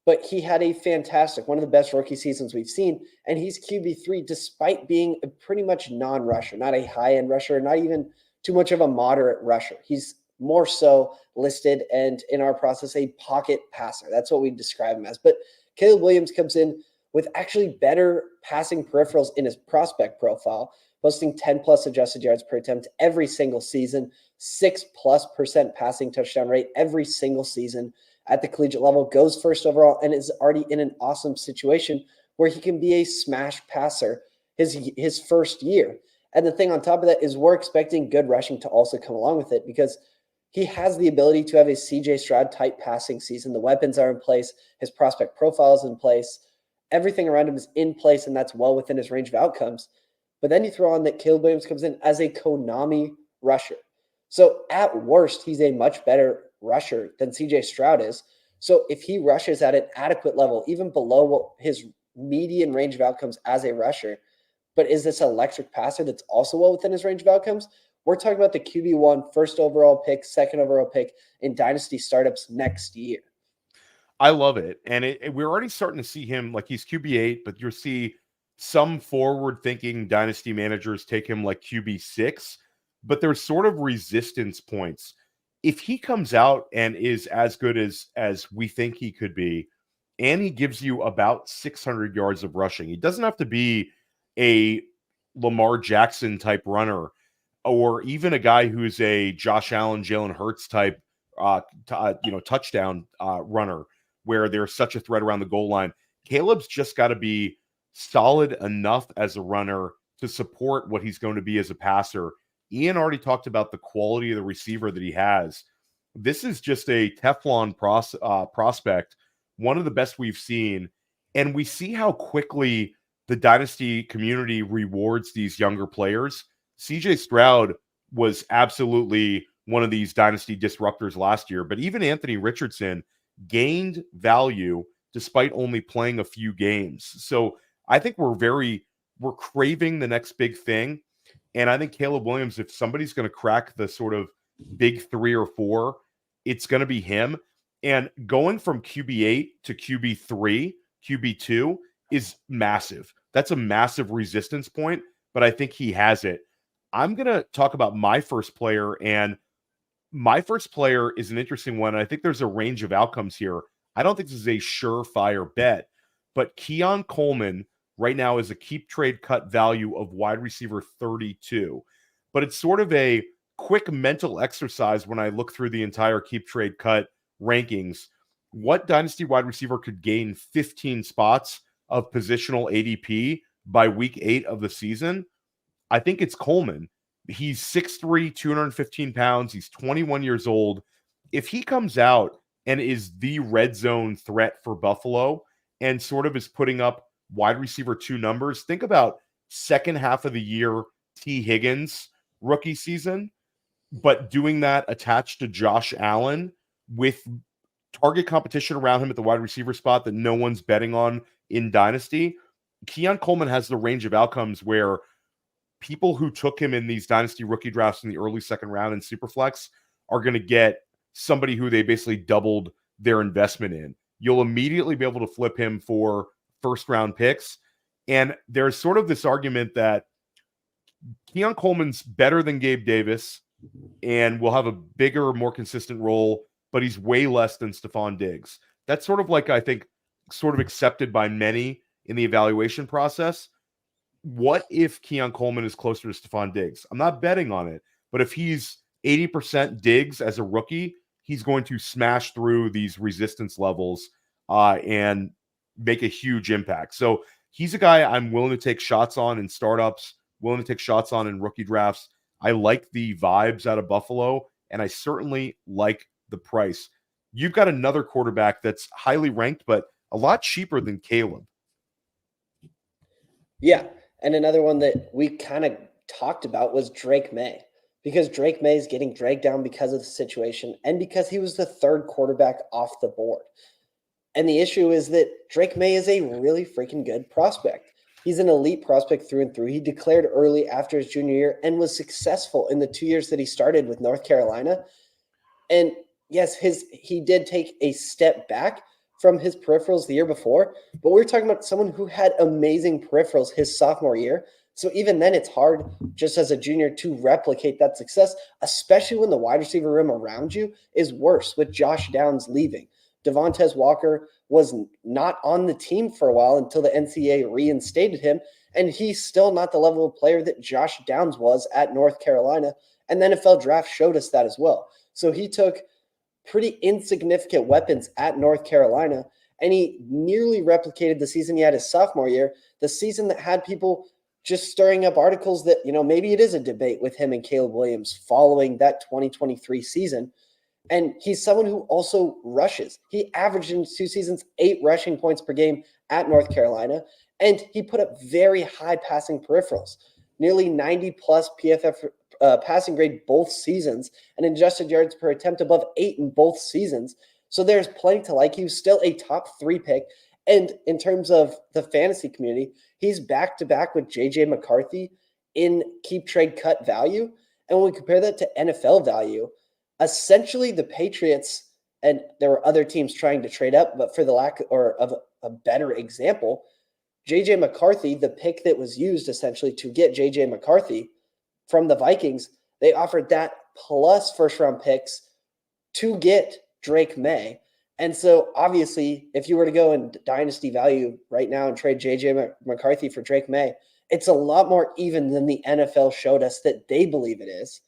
but he had a fantastic, one of the best rookie seasons we've seen, and he's QB3 despite being a pretty much non-rusher, not a high-end rusher, not even too much of a moderate rusher. He's more so listed and in our process a pocket passer. That's what we describe him as. But Caleb Williams comes in with actually better passing peripherals in his prospect profile, posting 10 plus adjusted yards per attempt every single season, 6+% passing touchdown rate every single season at the collegiate level, goes first overall, and is already in an awesome situation where he can be a smash passer his first year. And the thing on top of that is we're expecting good rushing to also come along with it because he has the ability to have a CJ Stroud type passing season. The weapons are in place. His prospect profile is in place. Everything around him is in place, and that's well within his range of outcomes. But then you throw on that Caleb Williams comes in as a Konami rusher. So at worst, he's a much better rusher than CJ Stroud is. So if he rushes at an adequate level, even below what his median range of outcomes as a rusher, but is this electric passer that's also well within his range of outcomes? We're talking about the QB1 first overall pick, second overall pick in dynasty startups next year. I love it. And we're already starting to see him like he's QB8, but you'll see some forward-thinking dynasty managers take him like QB6, but there's sort of resistance points. If he comes out and is as good as we think he could be, and he gives you about 600 yards of rushing, he doesn't have to be a Lamar Jackson type runner or even a guy who's a Josh Allen, Jalen Hurts type, touchdown runner where there's such a threat around the goal line. Caleb's just got to be solid enough as a runner to support what he's going to be as a passer. Ian already talked about the quality of the receiver that he has. This is just a Teflon prospect, one of the best we've seen. And we see how quickly the dynasty community rewards these younger players. CJ Stroud was absolutely one of these dynasty disruptors last year, but even Anthony Richardson gained value despite only playing a few games. So I think we're craving the next big thing. And I think Caleb Williams, if somebody's going to crack the sort of big 3 or 4, it's going to be him. And going from QB8 to QB3, QB2 is massive. That's a massive resistance point, but I think he has it. I'm going to talk about my first player, and my first player is an interesting one. I think there's a range of outcomes here. I don't think this is a surefire bet, but Keon Coleman right now is a keep trade cut value of wide receiver 32. But it's sort of a quick mental exercise when I look through the entire keep trade cut rankings. What dynasty wide receiver could gain 15 spots of positional ADP by week 8 of the season? I think it's Coleman. He's 6'3", 215 pounds. He's 21 years old. If he comes out and is the red zone threat for Buffalo and sort of is putting up wide receiver 2 numbers, think about second half of the year T. Higgins rookie season, but doing that attached to Josh Allen with target competition around him at the wide receiver spot that no one's betting on in Dynasty. Keon Coleman has the range of outcomes where people who took him in these Dynasty rookie drafts in the early second round in Superflex are going to get somebody who they basically doubled their investment in. You'll immediately be able to flip him for first-round picks. And there's sort of this argument that Keon Coleman's better than Gabe Davis and will have a bigger, more consistent role, but he's way less than Stephon Diggs. That's sort of like, I think, sort of accepted by many in the evaluation process. What if Keon Coleman is closer to Stephon Diggs? I'm not betting on it, but if he's 80% Diggs as a rookie, he's going to smash through these resistance levels and make a huge impact. So he's a guy I'm willing to take shots on in startups, willing to take shots on in rookie drafts. I like the vibes out of Buffalo, and I certainly like the price. You've got another quarterback that's highly ranked, but a lot cheaper than Caleb. Yeah, and another one that we kind of talked about was Drake Maye, because Drake Maye is getting dragged down because of the situation and because he was the third quarterback off the board. And the issue is that Drake Maye is a really freaking good prospect. He's an elite prospect through and through. He declared early after his junior year and was successful in the 2 years that he started with North Carolina. And yes, he did take a step back from his peripherals the year before, but we're talking about someone who had amazing peripherals his sophomore year. So even then, it's hard just as a junior to replicate that success, especially when the wide receiver room around you is worse with Josh Downs leaving. Devontae Walker was not on the team for a while until the NCAA reinstated him, and he's still not the level of player that Josh Downs was at North Carolina, and the NFL draft showed us that as well. So he took pretty insignificant weapons at North Carolina, and he nearly replicated the season he had his sophomore year, the season that had people just stirring up articles that, maybe it is a debate with him and Caleb Williams following that 2023 season. And he's someone who also rushes. He averaged in 2 seasons 8 rushing points per game at North Carolina, and he put up very high passing peripherals, nearly 90-plus PFF passing grade both seasons, and adjusted yards per attempt above 8 in both seasons. So there's plenty to like. He was still a top 3 pick. And in terms of the fantasy community, he's back-to-back with J.J. McCarthy in keep trade cut value. And when we compare that to NFL value, essentially the Patriots, and there were other teams trying to trade up, but for the lack of a better example, J.J. McCarthy, the pick that was used essentially to get J.J. McCarthy from the Vikings, they offered that plus first-round picks to get Drake Maye. And so obviously, if you were to go in dynasty value right now and trade J.J. McCarthy for Drake Maye, it's a lot more even than the NFL showed us that they believe it is.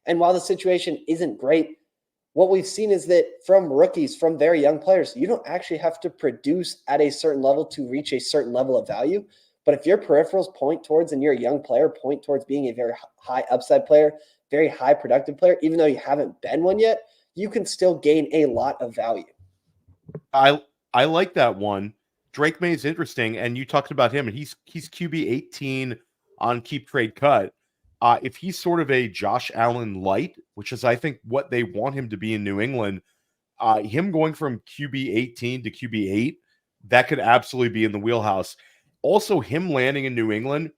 And while the situation isn't great, what we've seen is that from rookies, from very young players, you don't actually have to produce at a certain level to reach a certain level of value. But if your peripherals point towards, and you're a young player, point towards being a very high upside player, very high productive player, even though you haven't been one yet, you can still gain a lot of value. I like that one. Drake Maye is interesting, and you talked about him, and he's QB 18 on keep trade cut. If he's sort of a Josh Allen light, which is I think what they want him to be in New England, him going from QB 18 to QB 8, that could absolutely be in the wheelhouse. Also, him landing in New England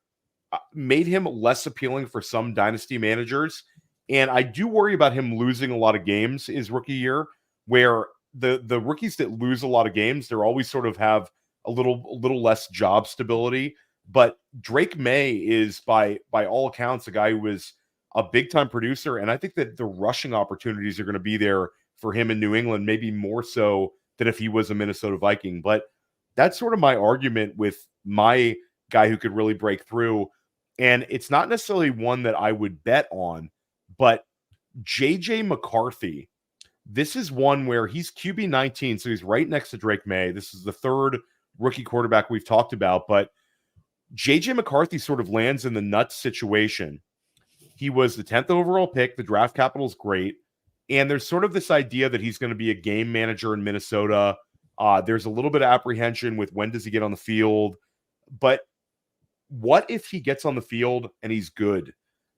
made him less appealing for some dynasty managers, and I do worry about him losing a lot of games his rookie year, where the rookies that lose a lot of games, they're always sort of have a little less job stability. But Drake Maye is by all accounts a guy who is a big time producer, and I think that the rushing opportunities are going to be there for him in New England, maybe more so than if he was a Minnesota Viking. But that's sort of my argument with my guy who could really break through, and it's not necessarily one that I would bet on, but JJ McCarthy. This is one where he's QB 19, so he's right next to Drake Maye. This is the third rookie quarterback we've talked about, but JJ McCarthy sort of lands in the nuts situation. He was the 10th overall pick. The draft capital is great. And there's sort of this idea that he's going to be a game manager in Minnesota. There's a little bit of apprehension with when does he get on the field. But what if he gets on the field and he's good?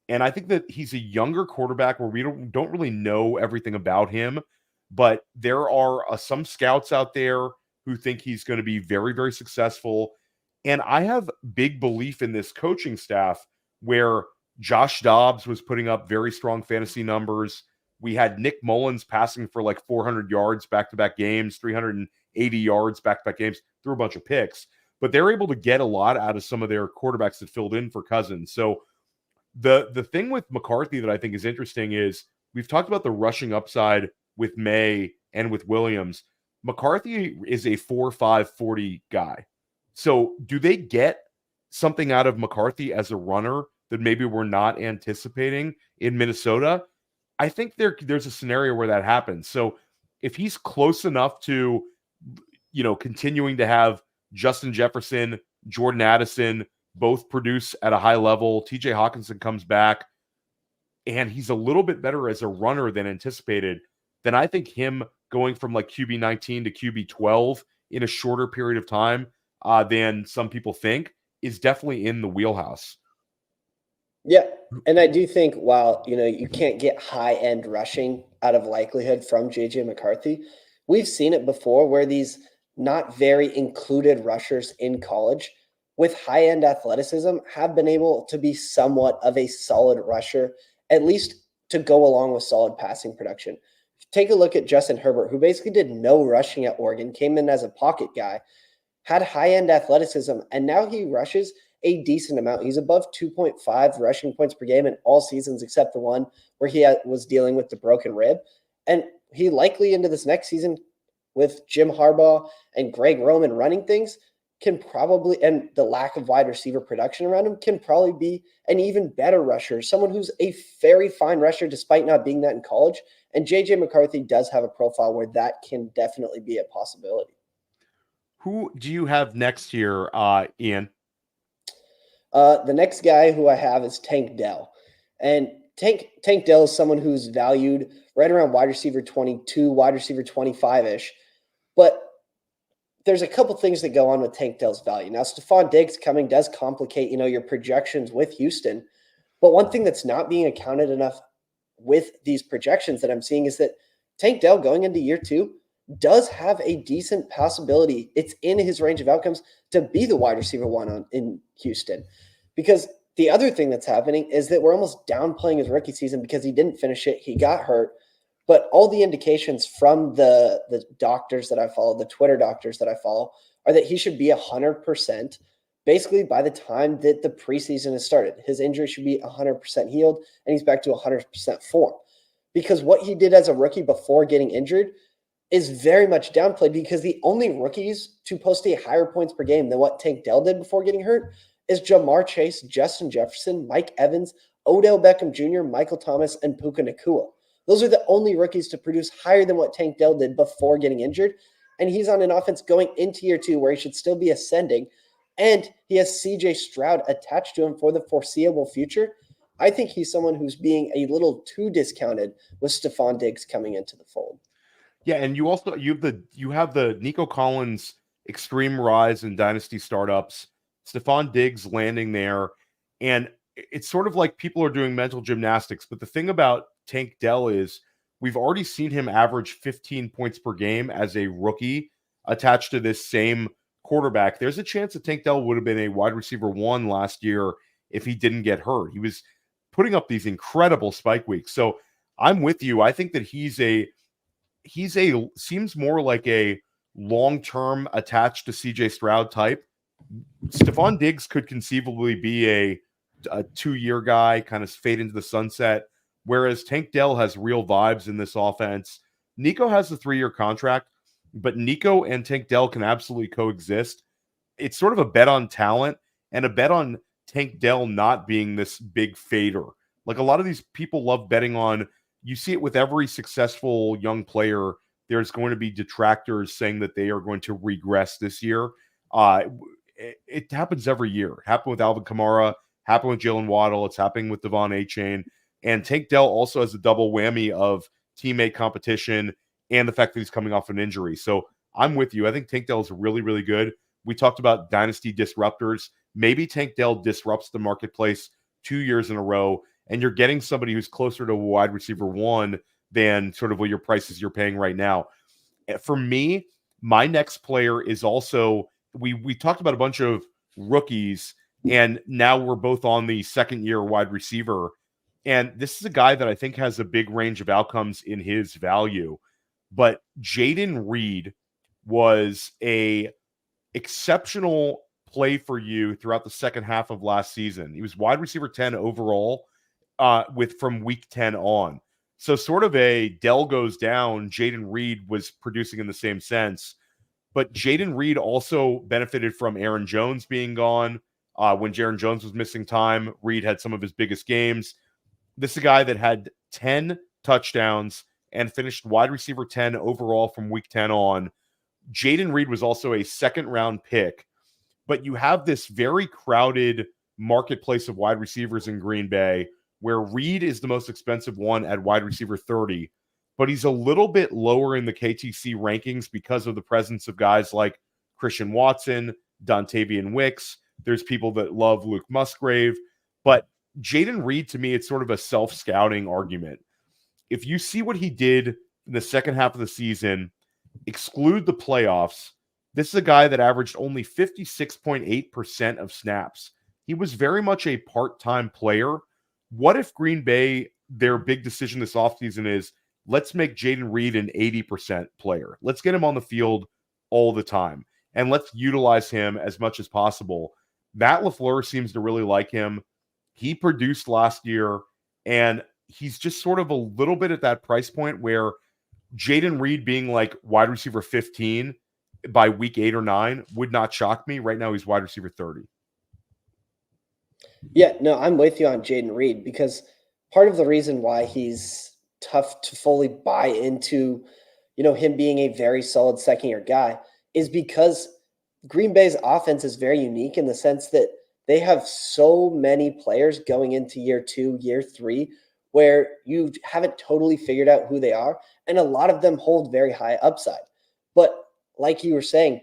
And I think that he's a younger quarterback where we don't really know everything about him. But there are some scouts out there who think he's going to be very, very successful. And I have big belief in this coaching staff where Josh Dobbs was putting up very strong fantasy numbers We had Nick Mullins passing for like 400 yards back-to-back games, 380 yards back-to-back games, threw a bunch of picks. But they're able to get a lot out of some of their quarterbacks that filled in for Cousins. So the thing with McCarthy that I think is interesting is we've talked about the rushing upside with Maye and with Williams. McCarthy is a 4.5 40 guy. So do they get something out of McCarthy as a runner that maybe we're not anticipating in Minnesota? I think there's a scenario where that happens. So if he's close enough to, continuing to have Justin Jefferson, Jordan Addison both produce at a high level, TJ Hawkinson comes back, and he's a little bit better as a runner than anticipated, then I think him going from like QB 19 to QB 12 in a shorter period of time than some people think is definitely in the wheelhouse. Yeah. And I do think while, you can't get high-end rushing out of likelihood from JJ McCarthy, we've seen it before where these not very included rushers in college with high-end athleticism have been able to be somewhat of a solid rusher, at least to go along with solid passing production. Take a look at Justin Herbert, who basically did no rushing at Oregon, came in as a pocket guy, had high-end athleticism, and now he rushes a decent amount. He's above 2.5 rushing points per game in all seasons except the one where he was dealing with the broken rib. And he likely into this next season with Jim Harbaugh and Greg Roman running things can probably, and the lack of wide receiver production around him, can probably be an even better rusher, someone who's a very fine rusher despite not being that in college. And JJ McCarthy does have a profile where that can definitely be a possibility. Who do you have next here, Ian? The next guy who I have is Tank Dell. And Tank Dell is someone who's valued right around wide receiver 22, wide receiver 25-ish. But there's a couple things that go on with Tank Dell's value. Now, Stephon Diggs coming does complicate, your projections with Houston. But one thing that's not being accounted enough with these projections that I'm seeing is that Tank Dell going into year 2 does have a decent possibility. It's in his range of outcomes to be the wide receiver 1 in Houston. Because the other thing that's happening is that we're almost downplaying his rookie season because he didn't finish it. He got hurt. But all the indications from the doctors that I follow, the Twitter doctors that I follow, are that he should be 100% basically by the time that the preseason has started. His injury should be 100% healed, and he's back to 100% form. Because what he did as a rookie before getting injured is very much downplayed, because the only rookies to post a higher points per game than what Tank Dell did before getting hurt is Jamar Chase, Justin Jefferson, Mike Evans, Odell Beckham Jr., Michael Thomas, and Puka Nacua. Those are the only rookies to produce higher than what Tank Dell did before getting injured. And he's on an offense going into year 2 where he should still be ascending. And he has CJ Stroud attached to him for the foreseeable future. I think he's someone who's being a little too discounted with Stephon Diggs coming into the fold. Yeah, and you have the Nico Collins extreme rise in dynasty startups, Stephon Diggs landing there, and it's sort of like people are doing mental gymnastics. But the thing about Tank Dell is we've already seen him average 15 points per game as a rookie attached to this same quarterback. There's a chance that Tank Dell would have been a wide receiver 1 last year if he didn't get hurt. He was putting up these incredible spike weeks. So I'm with you. I think that he's seems more like a long-term attached to CJ Stroud type. Stephon Diggs could conceivably be a 2-year guy, kind of fade into the sunset, whereas Tank Dell has real vibes in this offense. Nico has a 3-year contract, but Nico and Tank Dell can absolutely coexist. It's sort of a bet on talent and a bet on Tank Dell not being this big fader. Like a lot of these people love betting on, you see it with every successful young player, there's going to be detractors saying that they are going to regress this year. It happens every year. It happened with Alvin Kamara, happened with Jalen Waddle, it's happening with Devon Achane. And Tank Dell also has a double whammy of teammate competition and the fact that he's coming off an injury. So I'm with you. I think Tank Dell is really, really good. We talked about dynasty disruptors. Maybe Tank Dell disrupts the marketplace 2 years in a row, and you're getting somebody who's closer to a wide receiver 1 than sort of what your prices you're paying right now. For me, my next player is also, we talked about a bunch of rookies, and now we're both on the second-year wide receiver. And this is a guy that I think has a big range of outcomes in his value. But Jayden Reed was a exceptional play for you throughout the second half of last season. He was wide receiver 10 overall from week 10 on. So sort of a Dell goes down, Jayden Reed was producing in the same sense. But Jayden Reed also benefited from Aaron Jones being gone. When Aaron Jones was missing time, Reed had some of his biggest games. This is a guy that had 10 touchdowns and finished wide receiver 10 overall from week 10 on. Jayden Reed was also a second-round pick. But you have this very crowded marketplace of wide receivers in Green Bay where Reed is the most expensive one at wide receiver 30. But he's a little bit lower in the KTC rankings because of the presence of guys like Christian Watson, Dontavian Wicks. There's people that love Luke Musgrave. But Jayden Reed, to me, it's sort of a self-scouting argument. If you see what he did in the second half of the season, exclude the playoffs, this is a guy that averaged only 56.8% of snaps. He was very much a part-time player. What if Green Bay, their big decision this offseason is, let's make Jayden Reed an 80% player. Let's get him on the field all the time, and let's utilize him as much as possible. Matt LaFleur seems to really like him. He produced last year, and he's just sort of a little bit at that price point where Jayden Reed being like wide receiver 15 by week 8 or 9 would not shock me. Right now, he's wide receiver 30. Yeah, no, I'm with you on Jayden Reed because part of the reason why he's tough to fully buy into, him being a very solid second-year guy is because Green Bay's offense is very unique in the sense that they have so many players going into year 2, year 3, where you haven't totally figured out who they are, and a lot of them hold very high upside. But like you were saying,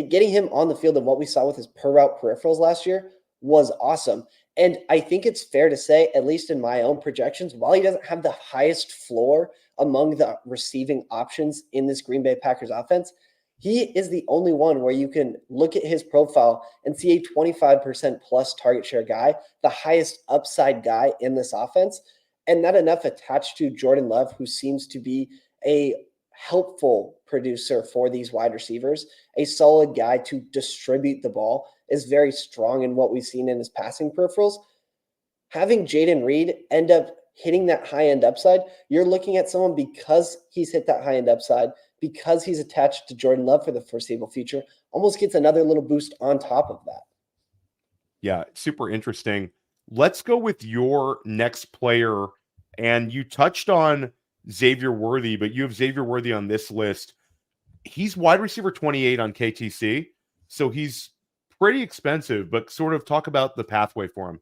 getting him on the field and what we saw with his per-route peripherals last year was awesome. And I think it's fair to say, at least in my own projections, while he doesn't have the highest floor among the receiving options in this Green Bay Packers offense, he is the only one where you can look at his profile and see a 25% plus target share guy, the highest upside guy in this offense. And not enough attached to Jordan Love, who seems to be a helpful producer for these wide receivers, a solid guy to distribute the ball, is very strong in what we've seen in his passing peripherals. Having Jayden Reed end up hitting that high-end upside, you're looking at someone because he's hit that high-end upside, because he's attached to Jordan Love for the foreseeable future, almost gets another little boost on top of that. Yeah, super interesting. Let's go with your next player. And you touched on Xavier Worthy, but you have Xavier Worthy on this list. He's wide receiver 28 on KTC, so he's pretty expensive, but sort of talk about the pathway for him.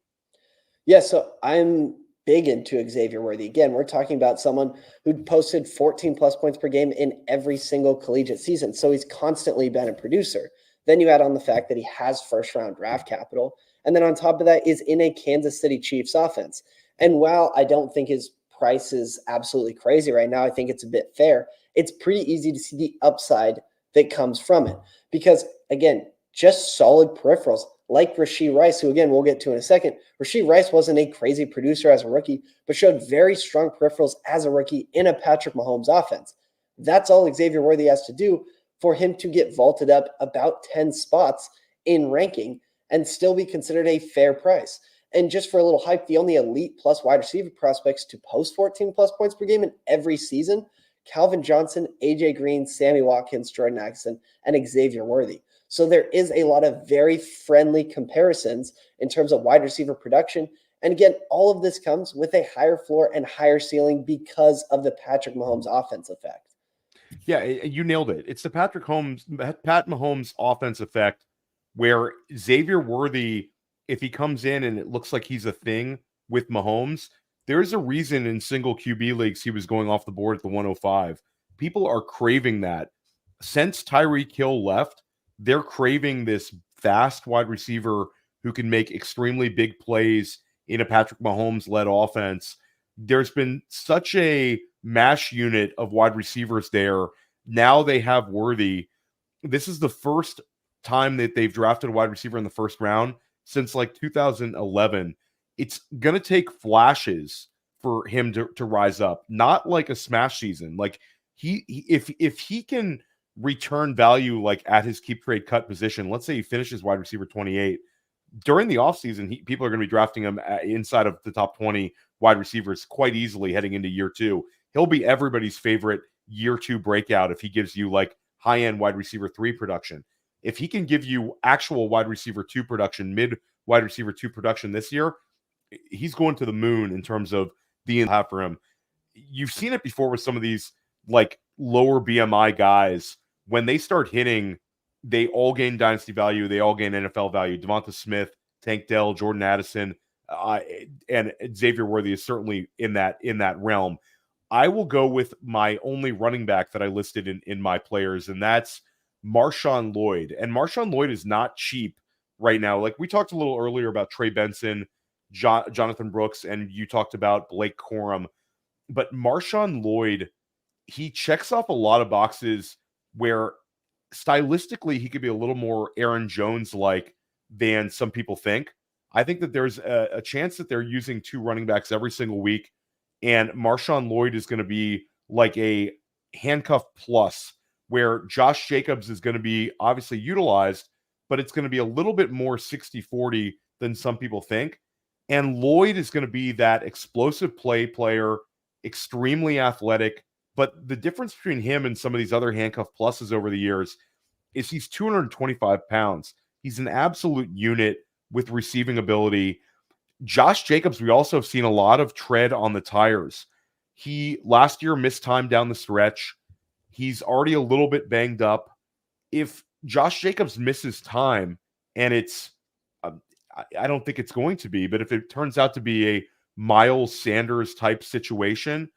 Yeah, so I'm big into Xavier Worthy. Again, we're talking about someone who posted 14 plus points per game in every single collegiate season. So he's constantly been a producer. Then you add on the fact that he has first round draft capital. And then on top of that is in a Kansas City Chiefs offense. And while I don't think his price is absolutely crazy right now, I think it's a bit fair. It's pretty easy to see the upside that comes from it. Because again, just solid peripherals like Rashee Rice, who again, we'll get to in a second. Rashee Rice wasn't a crazy producer as a rookie, but showed very strong peripherals as a rookie in a Patrick Mahomes offense. That's all Xavier Worthy has to do for him to get vaulted up about 10 spots in ranking and still be considered a fair price. And just for a little hype, the only elite plus wide receiver prospects to post 14 plus points per game in every season, Calvin Johnson, AJ Green, Sammy Watkins, Jordan Addison, and Xavier Worthy. So there is a lot of very friendly comparisons in terms of wide receiver production. And again, all of this comes with a higher floor and higher ceiling because of the Patrick Mahomes offense effect. Yeah, you nailed it. It's the Pat Mahomes offense effect where Xavier Worthy, if he comes in and it looks like he's a thing with Mahomes, there's a reason in single QB leagues he was going off the board at the 105. People are craving that. Since Tyreek Hill left, they're craving this fast wide receiver who can make extremely big plays in a Patrick Mahomes-led offense. There's been such a mash unit of wide receivers there. Now they have Worthy. This is the first time that they've drafted a wide receiver in the first round since like 2011. It's going to take flashes for him to rise up. Not like a smash season. Like if he can return value like at his keep trade cut position, let's say he finishes wide receiver 28 during the offseason, people are going to be drafting him inside of the top 20 wide receivers quite easily heading into year 2. He'll be everybody's favorite year 2 breakout if he gives you like high-end wide receiver 3 production. If he can give you actual wide receiver 2 production, mid wide receiver 2 production this year, he's going to the moon in terms of the have for him. You've seen it before with some of these like lower BMI guys. When they start hitting, they all gain dynasty value. They all gain NFL value. Devonta Smith, Tank Dell, Jordan Addison, and Xavier Worthy is certainly in that realm. I will go with my only running back that I listed in my players, and that's MarShawn Lloyd. And MarShawn Lloyd is not cheap right now. Like we talked a little earlier about Trey Benson, Jonathan Brooks, and you talked about Blake Corum. But MarShawn Lloyd, he checks off a lot of boxes where stylistically he could be a little more Aaron Jones-like than some people think. I think that there's a chance that they're using 2 running backs every single week, and MarShawn Lloyd is going to be like a handcuff plus, where Josh Jacobs is going to be obviously utilized, but it's going to be a little bit more 60-40 than some people think. And Lloyd is going to be that explosive player, extremely athletic. But the difference between him and some of these other handcuff pluses over the years is he's 225 pounds. He's an absolute unit with receiving ability. Josh Jacobs, we also have seen a lot of tread on the tires. He last year missed time down the stretch. He's already a little bit banged up. If Josh Jacobs misses time, and it's, I don't think it's going to be, but if it turns out to be a Miles Sanders type situation,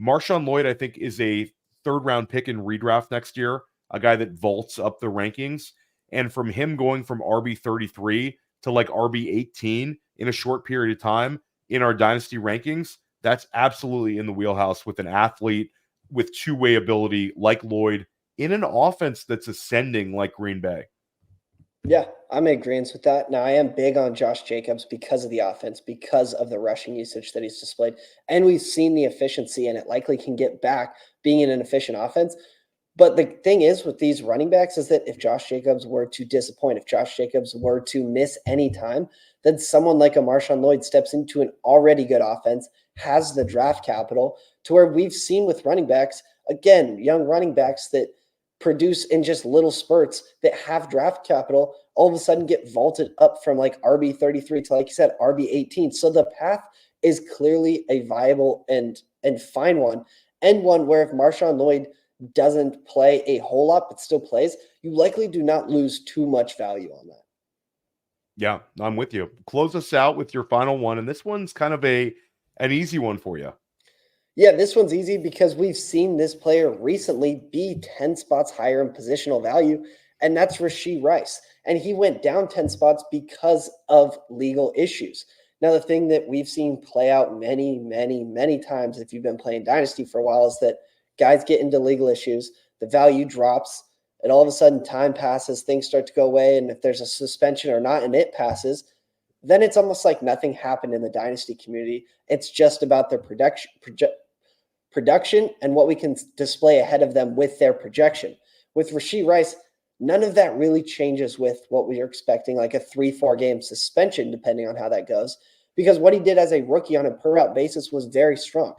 MarShawn Lloyd, I think, is a 3rd-round pick in redraft next year, a guy that vaults up the rankings. And from him going from RB 33 to like RB 18 in a short period of time in our dynasty rankings, that's absolutely in the wheelhouse with an athlete with two-way ability like Lloyd in an offense that's ascending like Green Bay. Yeah, I'm in agreement with that. Now, I am big on Josh Jacobs because of the offense, because of the rushing usage that he's displayed. And we've seen the efficiency, and it likely can get back being in an efficient offense. But the thing is with these running backs is that if Josh Jacobs were to disappoint, if Josh Jacobs were to miss any time, then someone like a MarShawn Lloyd steps into an already good offense, has the draft capital, to where we've seen with running backs, again, young running backs that produce in just little spurts that have draft capital, all of a sudden get vaulted up from like RB 33 to, like you said, RB 18. So the path is clearly a viable and fine one, and one where if MarShawn Lloyd doesn't play a whole lot but still plays, you likely do not lose too much value on that. Yeah, I'm with you. Close us out with your final one, and this one's kind of an easy one for you. Yeah, this one's easy because we've seen this player recently be 10 spots higher in positional value, and that's Rashee Rice. And he went down 10 spots because of legal issues. Now, the thing that we've seen play out many, many, many times if you've been playing Dynasty for a while is that guys get into legal issues, the value drops, and all of a sudden time passes, things start to go away, and if there's a suspension or not and it passes, then it's almost like nothing happened in the Dynasty community. It's just about their production and what we can display ahead of them with their projection. With Rashee Rice, none of that really changes with what we are expecting, like a 3-4 game suspension, depending on how that goes, because what he did as a rookie on a per route basis was very strong.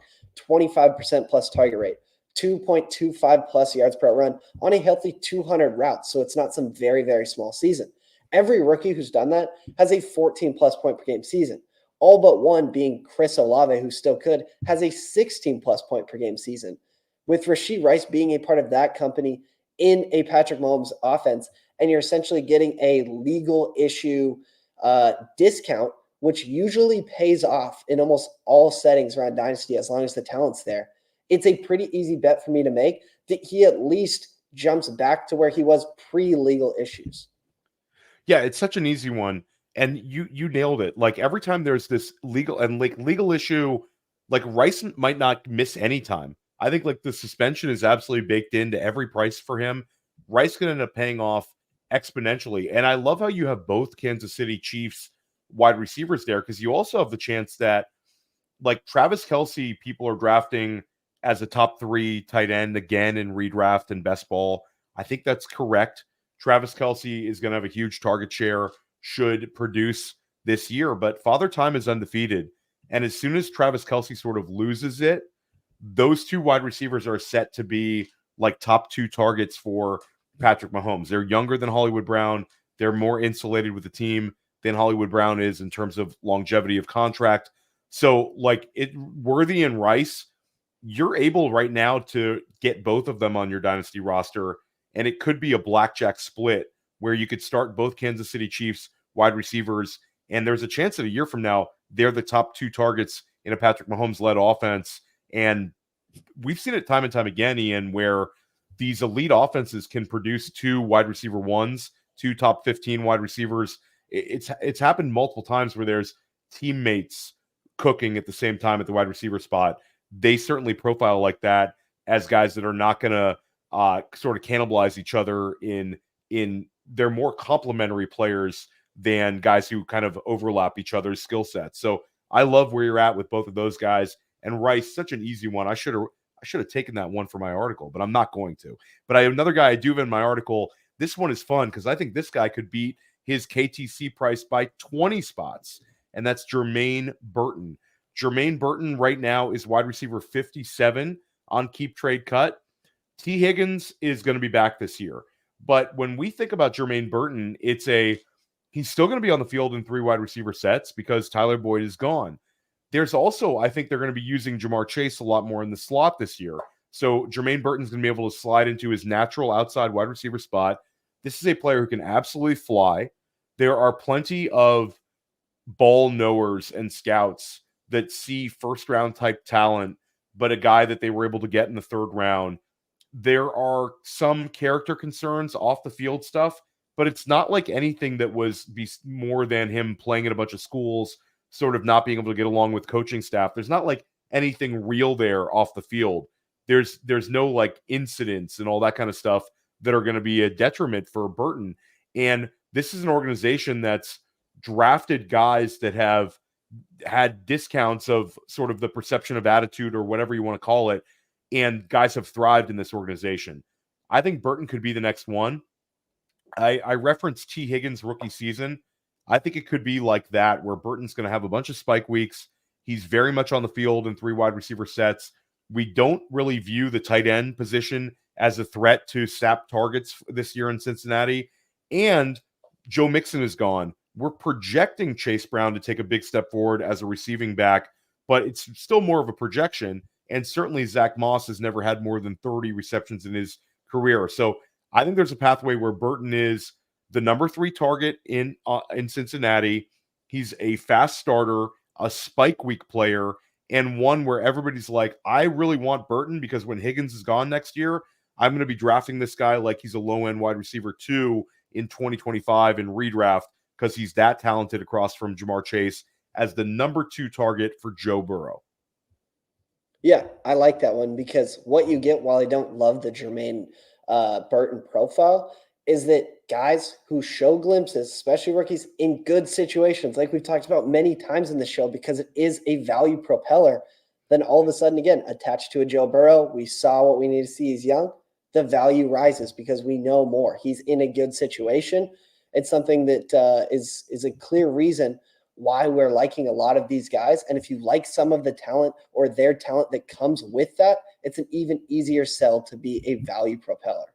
25% plus target rate, 2.25 plus yards per run on a healthy 200 routes. So it's not some very, very small season. Every rookie who's done that has a 14 plus point per game season. All but one, being Chris Olave, who still could, has a 16 plus point per game season. With Rashee Rice being a part of that company in a Patrick Mahomes offense, and you're essentially getting a legal issue discount, which usually pays off in almost all settings around Dynasty as long as the talent's there. It's a pretty easy bet for me to make that he at least jumps back to where he was pre-legal issues. Yeah, it's such an easy one. And you nailed it. Like every time there's this legal issue, like Rice might not miss any time. I think like the suspension is absolutely baked into every price for him. Rice can end up paying off exponentially. And I love how you have both Kansas City Chiefs wide receivers there, because you also have the chance that like Travis Kelce, people are drafting as a top 3 tight end again in redraft and best ball. I think that's correct. Travis Kelce is going to have a huge target share, should produce this year, but Father Time is undefeated. And as soon as Travis Kelce sort of loses it, those 2 wide receivers are set to be like top 2 targets for Patrick Mahomes. They're younger than Hollywood Brown. They're more insulated with the team than Hollywood Brown is in terms of longevity of contract. So like Worthy and Rice, you're able right now to get both of them on your dynasty roster, and it could be a blackjack split where you could start both Kansas City Chiefs wide receivers, and there's a chance that a year from now they're the top 2 targets in a Patrick Mahomes-led offense. And we've seen it time and time again, Ian, where these elite offenses can produce 2 wide receiver ones, 2 top 15 wide receivers. It's happened multiple times where there's teammates cooking at the same time at the wide receiver spot. They certainly profile like that as guys that are not going to sort of cannibalize each other in they're more complementary players than guys who kind of overlap each other's skill sets. So I love where you're at with both of those guys. And Rice, such an easy one. I should have taken that one for my article, but I'm not going to. But I have another guy I do have in my article. This one is fun because I think this guy could beat his KTC price by 20 spots, and that's Jermaine Burton. Jermaine Burton right now is wide receiver 57 on Keep Trade Cut. T. Higgins is going to be back this year. But when we think about Jermaine Burton, he's still going to be on the field in 3 wide receiver sets because Tyler Boyd is gone. There's also, I think they're going to be using Jamar Chase a lot more in the slot this year. So Jermaine Burton's going to be able to slide into his natural outside wide receiver spot. This is a player who can absolutely fly. There are plenty of ball knowers and scouts that see first-round type talent, but a guy that they were able to get in the 3rd round. There are some character concerns off the field stuff, but it's not like anything that was more than him playing at a bunch of schools, sort of not being able to get along with coaching staff. There's not like anything real there off the field. There's no like incidents and all that kind of stuff that are going to be a detriment for Burton. And this is an organization that's drafted guys that have had discounts of sort of the perception of attitude or whatever you want to call it. And guys have thrived in this organization. I think Burton could be the next one. I referenced T. Higgins' rookie season. I think it could be like that, where Burton's going to have a bunch of spike weeks. He's very much on the field in 3 wide receiver sets. We don't really view the tight end position as a threat to sap targets this year in Cincinnati. And Joe Mixon is gone. We're projecting Chase Brown to take a big step forward as a receiving back, but it's still more of a projection. And certainly Zach Moss has never had more than 30 receptions in his career. So I think there's a pathway where Burton is the number 3 target in Cincinnati. He's a fast starter, a spike week player, and one where everybody's like, I really want Burton because when Higgins is gone next year, I'm going to be drafting this guy like he's a low-end wide receiver 2 in 2025 in redraft because he's that talented across from Jamar Chase as the number 2 target for Joe Burrow. Yeah, I like that one because what you get, while I don't love the Jermaine Burton profile, is that guys who show glimpses, especially rookies, in good situations, like we've talked about many times in the show, because it is a value propeller, then all of a sudden, again, attached to a Joe Burrow, we saw what we need to see. He's young. The value rises because we know more. He's in a good situation. It's something that is a clear reason why we're liking a lot of these guys. And if you like some of the talent or their talent that comes with that, it's an even easier sell to be a value propeller.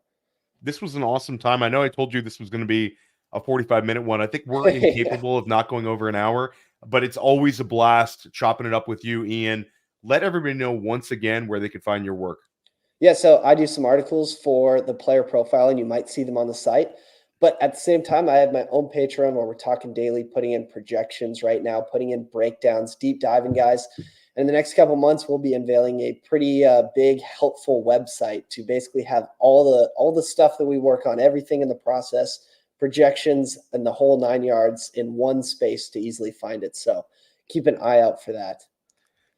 This was an awesome time. I know I told you this was going to be a 45-minute one. I think we're incapable of not going over an hour, but it's always a blast chopping it up with you, Ian. Let everybody know once again where they can find your work. Yeah, so I do some articles for the player profile, and you might see them on the site. But at the same time, I have my own Patreon where we're talking daily, putting in projections right now, putting in breakdowns, deep diving, guys. And in the next couple months, we'll be unveiling a pretty big, helpful website to basically have all the stuff that we work on, everything in the process, projections, and the whole 9 yards in one space to easily find it. So keep an eye out for that.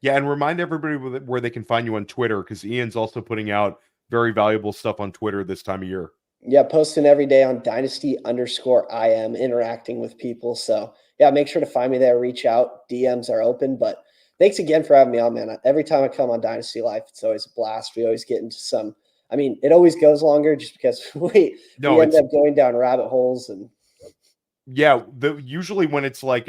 Yeah, and remind everybody where they can find you on Twitter, because Ian's also putting out very valuable stuff on Twitter this time of year. Yeah, posting every day on Dynasty_IM, interacting with people. So, yeah, make sure to find me there, reach out. DMs are open, but Thanks again for having me on, man. Every time I come on Dynasty Life, it's always a blast. We always get into some. I mean, it always goes longer just because we end up going down rabbit holes and. Yeah, usually when it's like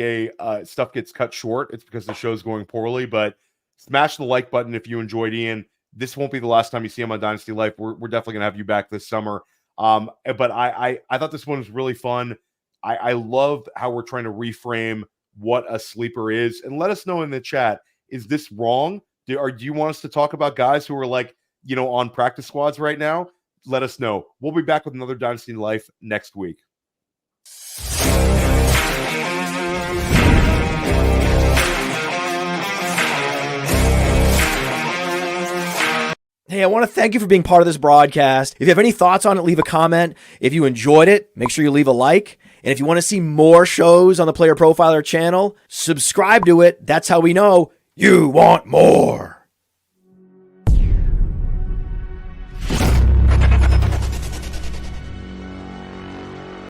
stuff gets cut short, it's because the show's going poorly. But smash the like button if you enjoyed Ian. This won't be the last time you see him on Dynasty Life. We're definitely gonna have you back this summer. But I thought this one was really fun. I love how we're trying to reframe what a sleeper is, and let us know in the chat. Is this wrong? Do you want us to talk about guys who are like, on practice squads right now? Let us know. We'll be back with another Dynasty Life next week. Hey, I want to thank you for being part of this broadcast. If you have any thoughts on it, leave a comment. If you enjoyed it, make sure you leave a like. And if you want to see more shows on the Player Profiler channel, subscribe to it. That's how we know you want more.